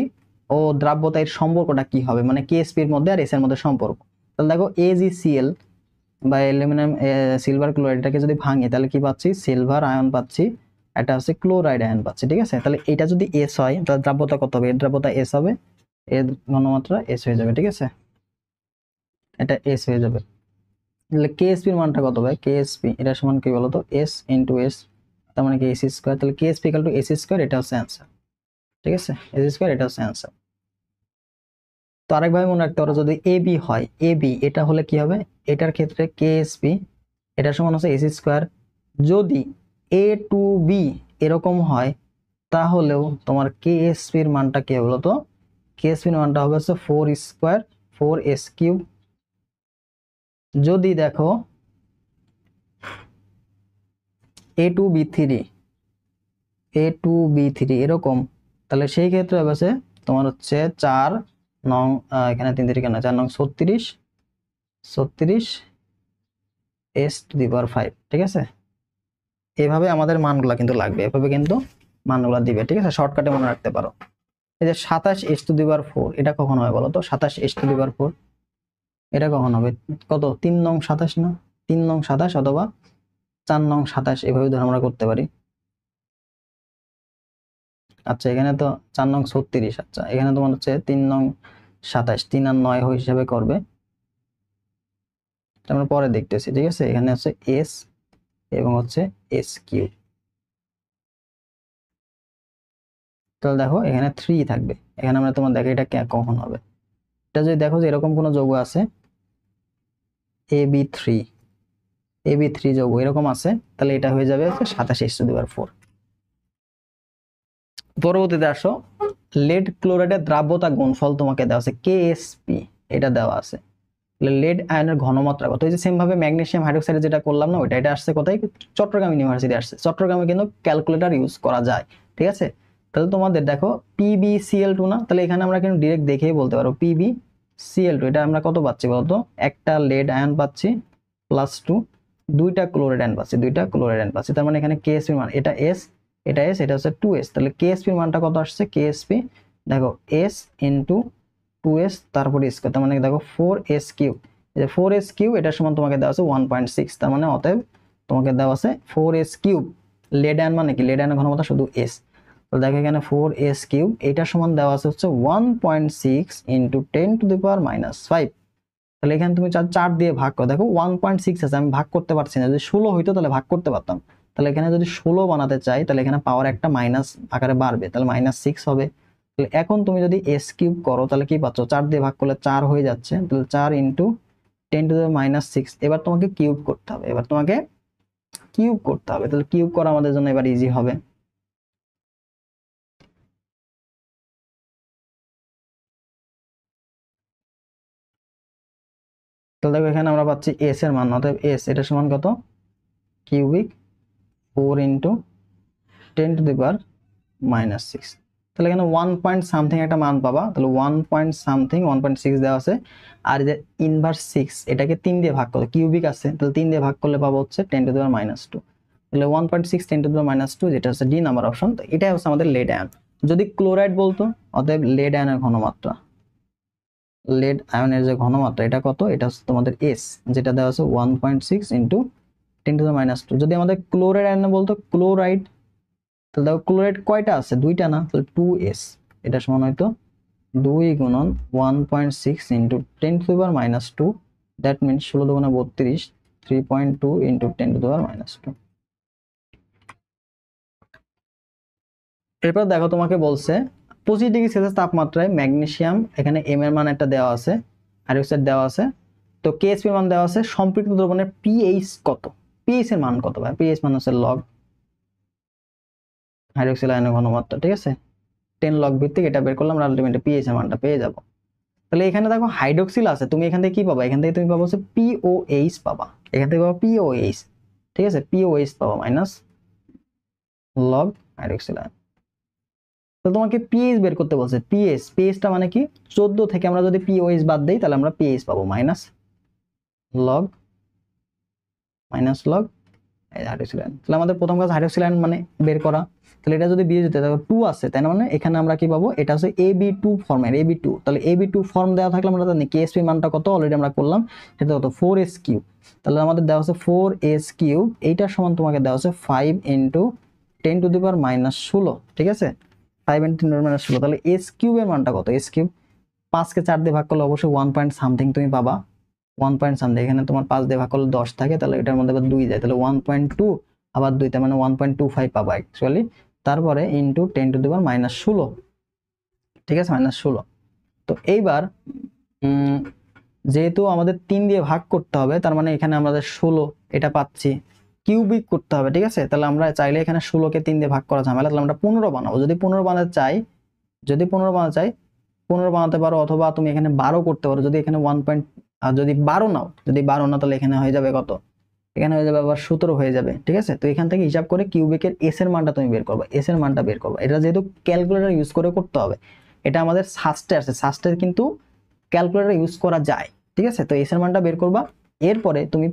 ও দ্রাব্যতা এর সম্পর্কটা কি হবে, মানে কেএসপি এর মধ্যে আর এস এর মধ্যে সম্পর্ক। তাহলে দেখো এজিসিএল বা অ্যালুমিনিয়াম সিলভার ক্লোরাইডটাকে যদি ভাঙি, তাহলে কি পাচ্ছি, সিলভার আয়ন পাচ্ছি, এটা হচ্ছে ক্লোরাইড আয়ন পাচ্ছি, ঠিক আছে। তাহলে এটা যদি এস হয়, তাহলে দ্রাব্যতা কত হবে, এর দ্রাব্যতা এস হবে, এর ঘনমাত্রা এস হয়ে যাবে, ঠিক আছে, এটা এস হয়ে যাবে। তাহলে কেএসপি এর মানটা কত হবে, কেএসপি এটা সমান কি বলতো, এস ইন্টু এস, তার মানে কি এস স্কয়ার, তাহলে KSP equal to S square, এটা হচ্ছে অ্যান্সার, ঠিক আছে, এস স্কয়ার এটা হচ্ছে অ্যান্সার। তো আরেকভাবে মনে রাখতে পারো, যদি এ বি হয়, এ বি এটা হলে কি হবে, এটার ক্ষেত্রে কেএসপি এটা সমান হচ্ছে এস স্কয়ার। যদি এ টু বি এরকম হয়, তাহলেও তোমার কেএসপি এর মানটা কি হবে বলতো, কেএসপি এর মানটা হবে হচ্ছে 4 স্কয়ার 4s কিউব। যদি দেখো A2B3 এরকম, তাহলে সেই ক্ষেত্রে হবে তোমার হচ্ছে 4 নং এখানে 3 3 কেন 4 নং 36 s⁵, ঠিক আছে। এইভাবে আমাদের মানগুলা কিন্তু লাগবে, এভাবে কিন্তু মানগুলা দিবে, ঠিক আছে। শর্টকাটে মনে রাখতে পারো। এই যে 27 s⁴, এটা কখন হবে বলো তো? 27 s⁴ এটা কখন হবে? কত? 3 নং 27 না? 3 নং 27 অথবা 4 নং 27, এভাবে ধরে আমরা করতে পারি। আচ্ছা এখানে তো 4 নং 36, আচ্ছা এখানে তোমার হচ্ছে 3 নং 27, 3 আর 9 হিসাবে করবে, আমরা পরে দেখতেছি, ঠিক আছে। এখানে হচ্ছে s এবং হচ্ছে s3। তাহলে দেখো এখানে 3 থাকবে, এখানে আমরা তোমার দেখো এটা কখন হবে। এটা যদি দেখো যে এরকম কোনো যৌগ আছে ab3 যৌগ এরকম আছে, তাহলে এটা হয়ে যাবে হচ্ছে 27 s⁴। পরবর্তীতে আসো, লেড ক্লোরাইডের দ্রাব্যতা গুণফল তোমাকে দেওয়া আছে Ksp, এটা দেওয়া আছে। লেড আয়নের ঘনমাত্রা কত? এই যে সেম ভাবে ম্যাগনেসিয়াম হাইড্রোক্সাইড যেটা করলাম না, ওইটা এটা আসছে কোথায়? চট্টগ্রাম ইউনিভার্সিটি আসছে। চট্টগ্রামে কিন্তু ক্যালকুলেটর ইউজ করা যায়, ঠিক আছে। তাহলে তোমাদের দেখো PbCl2 না, তাহলে এখানে আমরা কিন্তু ডিরেক্ট দেখেই বলতে পারো PbCl2, এটা আমরা কত পাচ্ছি বলতো? একটা লেড আয়ন পাচ্ছি +2, দুইটা ক্লোরাইড আয়ন পাচ্ছি, তার মানে এখানে Ksp মান, এটা S এটা হচ্ছে 2s, তাহলে Ksp মানটা কত আসছে? Ksp দেখো s * 2s তারপরে স্কয়ার, তার মানে দেখো 4s3, এই যে 4s3 এটার সমান তোমাকে দেওয়া আছে 1.6, তার মানে অতএব তোমাকে দেওয়া আছে 4s3। লেড আয়ন মানে কি? লেড আয়নের ঘনমাত্রা শুধু s, তো দেখো এখানে 4s3 এটার সমান দেওয়া আছে হচ্ছে 1.6 × 10⁻⁵। তাহলে এখানে তুমি 4 দিয়ে ভাগ করো, দেখো 1.6 আছে, আমি ভাগ করতে পারছি না। যদি 16 হইতো তাহলে ভাগ করতে পারতাম। তাহলে এখানে যদি 16 বানাতে চাই, তাহলে এখানে পাওয়ার একটা মাইনাস আকারে বাড়বে, তাহলে -6 হবে। তাহলে এখন তুমি যদি s³ করো, তাহলে কি পাচ্ছ? 4 দিয়ে ভাগ করলে 4 হয়ে যাচ্ছে, তাহলে 4 × 10⁻⁶। এবার তোমাকে কিউব করতে হবে, তাহলে কিউব করা আমাদের জন্য এবার ইজি হবে। তাহলে দেখো এখানে আমরা পাচ্ছি s এর মান, অতএব s এটা সমান কত? কিউবিক 4 × 10⁻⁶। তাহলে এখানে 1 পয়েন্ট সামথিং একটা মান পাবা, তাহলে 1 পয়েন্ট সামথিং 1.6 দেওয়া আছে। আর যে ইনভার্স 6 এটাকে 3 দিয়ে ভাগ করলে কিউবিক আছে, তাহলে 3 দিয়ে ভাগ করলে পাবো হচ্ছে 10⁻⁻²। তাহলে 1.6 10⁻², যেটা হচ্ছে ডি নাম্বার অপশন। তো এটাই হচ্ছে আমাদের লেড আয়ন। যদি ক্লোরাইড বলতো, অতএব লেড আয়নের ঘনমাত্রা, লেড আয়নের যে ঘনমাত্রা এটা কত? এটা হচ্ছে তোমাদের s, যেটা দেওয়া আছে 1.6 × 10⁻²। যদি আমাদের ক্লোরাইড আয়ন বলতো, ক্লোরাইড, তাহলে দেখো ক্লোরাইড কয়টা আছে? 2টা না, তাহলে 2s, এটা সমান হয়তো 2 × 1.6 × 10⁻², দ্যাট মিনস 16 × 32, 3.2 × 10⁻²। এরপর দেখো তোমাকে বলছে 25 ডিগ্রি সেলসিয়াস তাপমাত্রায় ম্যাগনেসিয়াম, এখানে m এর মান একটা দেওয়া আছে, হাইড্রোক্সাইড দেওয়া আছে, তো Ksp এর মান দেওয়া আছে। সম্পৃক্ত দ্রবণের pH কত? pH এর মান কত ভাই? pH মান হচ্ছে লগ হাইড্রোক্সিল আয়নের ঘনমাত্রা, ঠিক আছে। 10 লগ ভিত্তিক এটা বের করলাম, আমরা আলটিমেটলি pH এর মানটা পেয়ে যাব। তাহলে এখানে দেখো হাইড্রোক্সিল আছে, তুমি এখান থেকে কি পাবা? এখান থেকে তুমি পাবো হচ্ছে POH পাবা, এখান থেকে পাবা POH, ঠিক আছে। POH পাবা মাইনাস লগ হাইড্রোক্সিল আয়ন। তো তোমাকে pH বের করতে বলছে। pHটা মানে কি? 14 থেকে আমরা যদি POH বাদ দেই, তাহলে আমরা pH পাবো মাইনাস লগ হাইড্রোক্সিল আয়ন। তাহলে আমাদের প্রথম কাজ হাইড্রোক্সিল আয়ন মানে বের করা। তাহলে এটা যদি দিয়ে যেতে দেখো 2 আছে, তাই মানে এখানে আমরা কি পাবো? এটা হচ্ছে AB2 ফর্মের, AB2। তাহলে AB2 ফর্ম দেওয়া থাকলে আমরা জানি Ksp মানটা কত, অলরেডি আমরা করলাম, সেটা কত? 4s3। তাহলে আমাদের দেওয়া আছে 4s3, এইটার সমান তোমাকে দেওয়া আছে 5 × 10⁻⁻16, ঠিক আছে। 5 × 10⁻⁻16, তাহলে s³ এর মানটা কত? s³ 5 কে 4 দিয়ে ভাগ করলে অবশ্যই 1 পয়েন্ট সামথিং তুমি পাবা, 1 পয়েন্ট সামথিং। এখানে তোমার 5 দিয়ে ভাগ করলে 10 থাকে, তাহলে এটার মধ্যে আবার 2 যায়, তাহলে 1.2 আবার 2, তার মানে 1.25 পাবা অ্যাকচুয়ালি। তারপরে ইনটু 10⁻⁻16, ঠিক আছে, -16। তো এইবার যেহেতু আমাদের 3 দিয়ে ভাগ করতে হবে, তার মানে এখানে আমাদের 16 এটা পাচ্ছি, কিউবিক করতে হবে, ঠিক আছে। তাহলে আমরা চাইলে এখানে 16 কে 3 দিয়ে ভাগ করা ঝামেলা, তাহলে আমরা 15 বানাবো। যদি 15 বানাতে চাই 15 বানাতে পারো, অথবা তুমি এখানে 12 করতে পারো। যদি এখানে 1 পয়েন্ট, আর যদি 12 নাও, তাহলে এখানে হয়ে যাবে কত? এখানে হয়ে যাবে আবার 17 হয়ে যাবে, ঠিক আছে। তো এখান থেকে হিসাব করে কিউবিকের s এর মানটা তুমি বের করবা, এটা যেহেতু ক্যালকুলেটর ইউজ করে করতে হবে, এটা আমাদের সাস্টে আছে, সাস্টে কিন্তু ক্যালকুলেটর ইউজ করা যায়, ঠিক আছে। তো এস এর মানটা বের করবা, এরপরে তুমি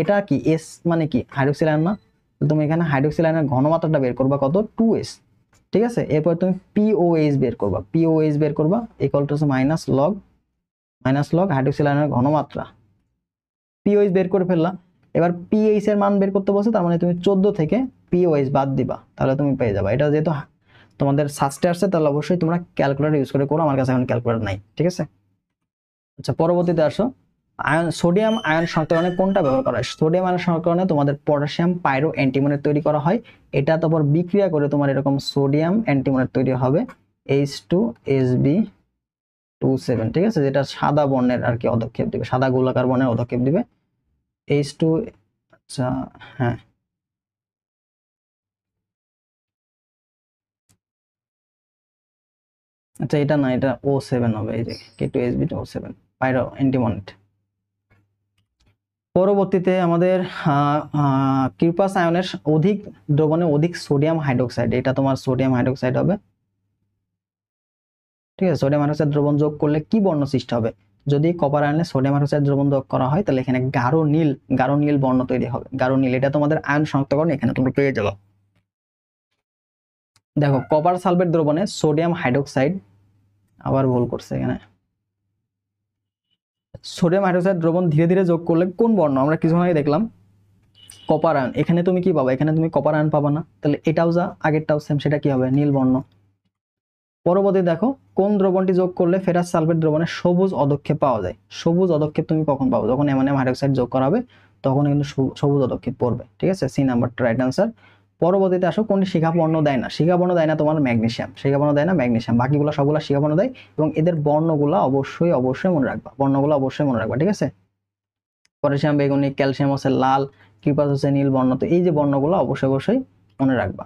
এটা কি এস মানে কি হাইড্রোক্সিল আয়ন না, তো তুমি এখানে হাইড্রোক্সিল আয়নের ঘনমাত্রাটা বের করবা কত 2s, ঠিক আছে। এরপর তুমি পিওএইচ বের করবা, পিওএইচ বের করবা equal to minus log hydroxyl আয়নের ঘনমাত্রা, পিওএইচ বের করে ফেললা। এবার পিএইচ এর মান বের করতে বলছে, তার মানে তুমি 14 থেকে পিওএইচ বাদ দিবা, তাহলে তুমি পেয়ে যাবা। এটা যেহেতু তোমাদের সাস্টে আসছে তাহলে অবশ্যই তোমরা ক্যালকুলেটর ইউজ করে করো, আমার কাছে এখন ক্যালকুলেটর নাই, ঠিক আছে। আচ্ছা পরবর্তীতে আসো, সোডিয়াম আয়ন শনাক্তকরণে কোনটা ব্যবহার করা হয়? সোডিয়াম আয়ন শনাক্তকরণে তোমাদের পটাশিয়াম পাইরো অ্যান্টিমনের তৈরি করা হয়, এটা তারপর বিক্রিয়া করে তোমার এরকম সোডিয়াম অ্যান্টিমনের তৈরি হবে H2Sb27, ঠিক আছে, যেটা সাদা বর্ণের আর কি পদক্ষেপ দিবে, সাদা গোলাকার বর্ণের পদক্ষেপ দিবে H2। আচ্ছা হ্যাঁ, আচ্ছা এটা না, এটা O7 হবে, এই যে K2Sb27 পাইরো অ্যান্টিমনেট। পরবর্তীতে আমাদের কিউপাস আয়নের অধিক দ্রবণে অধিক সোডিয়াম হাইড্রোক্সাইড, এটা তোমার সোডিয়াম হাইড্রোক্সাইড হবে, ঠিক আছে। সোডিয়াম হাইড্রোক্সাইড দ্রবণ যোগ করলে কি বর্ণ সৃষ্টি হবে? যদি কপার আয়নে সোডিয়াম হাইড্রোক্সাইড দ্রবণ যোগ করা হয় তাহলে এখানে গাঢ় নীল বর্ণ তৈরি হবে, গাঢ় নীল। এটা তোমাদের আয়ন শনাক্তকরণ, এখানে তোমরা পেয়ে যাবে। দেখো কপার সালফেট দ্রবণে সোডিয়াম হাইড্রোক্সাইড, আবার ভুল করছে এখানে, সোডিয়াম হাইড্রোক্সাইড দ্রবণ ধীরে ধীরে যোগ করলে কোন বর্ণ? আমরা কিছুক্ষণ আগে দেখলাম কপার আয়ন, এখানে তুমি কি পাবা? এখানে তুমি কপার আয়ন পাবা না, তাহলে এটাও যা আগেরটাও সেম, সেটা কি হবে? নীল বর্ণ। পরবর্তী দেখো কোন দ্রবণটি যোগ করলে ফেরাস সালফেট দ্রবণে সবুজ অধক্ষেপ পাওয়া যায়? সবুজ অধক্ষেপ তুমি কখন পাবো? যখন অ্যামোনিয়াম হাইড্রোক্সাইড যোগ করা হবে তখন কিন্তু সবুজ অধক্ষেপ পড়বে, ঠিক আছে। সি নাম্বারটা রাইট আনসার। পরবর্তীতে আসো কোনটি শিখাবর্ণ দেয় না? শিখাবর্ণ দেয় না তোমার ম্যাগনেসিয়াম, শিখাবর্ণ দেয় না ম্যাগনেসিয়াম, বাকিগুলো সবগুলো শিখাবর্ণ দেয়, এবং এদের বর্ণগুলো অবশ্যই মনে রাখবা, বর্ণগুলো অবশ্যই মনে রাখবা, ঠিক আছে। পটাশিয়াম বেগুনি, ক্যালসিয়াম হচ্ছে লাল, কিউপাস হচ্ছে নীল বর্ণ, তো এই যে বর্ণগুলো অবশ্যই মনে রাখবা।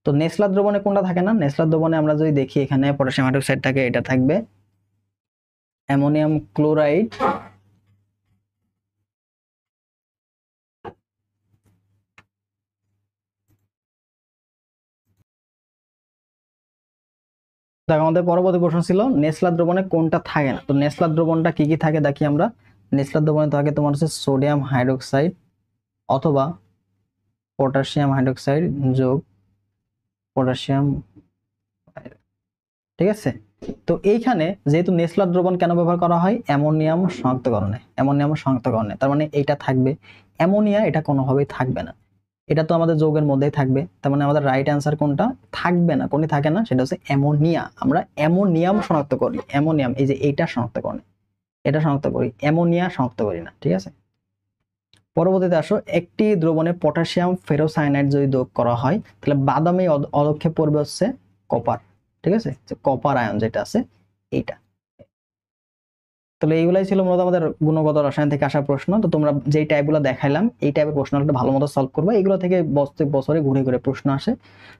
তো নেসলার দ্রবণে কোনটা থাকে না? নেসলার দ্রবণে আমরা যদি দেখি এখানে পটাশিয়াম হাইড্রোক্সাইড থাকে, এটা থাকবে অ্যামোনিয়াম ক্লোরাইড, দেখো আমাদের পরবর্তী প্রশ্ন ছিল নেসলার দ্রবণে কোনটা থাকে না। তো নেসলার দ্রবণটা কি কি থাকে দেখি আমরা। নেসলার দ্রবণে থাকে তোমার হচ্ছে সোডিয়াম হাইড্রোক্সাইড অথবা পটাশিয়াম হাইড্রোক্সাইড যোগ পটাশিয়াম, ঠিক আছে। তো এইখানে যেহেতু নেসলার দ্রবণ কেন ব্যবহার করা হয়? অ্যামোনিয়াম শনাক্তকরণে, তার মানে এইটা থাকবে, অ্যামোনিয়া এটা কোনোভাবেই থাকবে না, এটা তো আমাদের যৌগের মধ্যেই থাকবে, তার মানে আমাদের রাইট অ্যান্সার কোনটা? থাকবে না, কোনটি থাকে না? সেটা হচ্ছে অ্যামোনিয়া। আমরা অ্যামোনিয়াম শনাক্ত করি, অ্যামোনিয়াম, এই যে এইটা শনাক্তকরণে এটা শনাক্ত করি, অ্যামোনিয়া শনাক্ত করি না, ঠিক আছে। পরবর্তীতে আসো, একটি দ্রবণে পটাশিয়াম ফেরোসায়ানাইড যদি যোগ করা হয় তাহলে বাদামি অধক্ষেপ পড়বে হচ্ছে কপার, ঠিক আছে, কপার আয়ন যেটা আছে এইটা। তাহলে এইগুলাই ছিল মূলত আমাদের গুণগত রসায়ন থেকে আসা প্রশ্ন। তো তোমরা যেই টাইপগুলো দেখাইলাম এই টাইপের প্রশ্নগুলো ভালো মতো সলভ করবে, এগুলো থেকে প্রত্যেক বছরে ঘুরে ঘুরে প্রশ্ন আসে,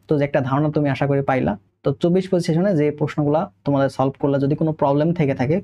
তো যে একটা ধারণা তুমি আশা করি পাইলা। তো 24-25 সেশনে যে প্রশ্নগুলো তোমাদের সলভ করলে যদি কোনো প্রবলেম থেকে থাকে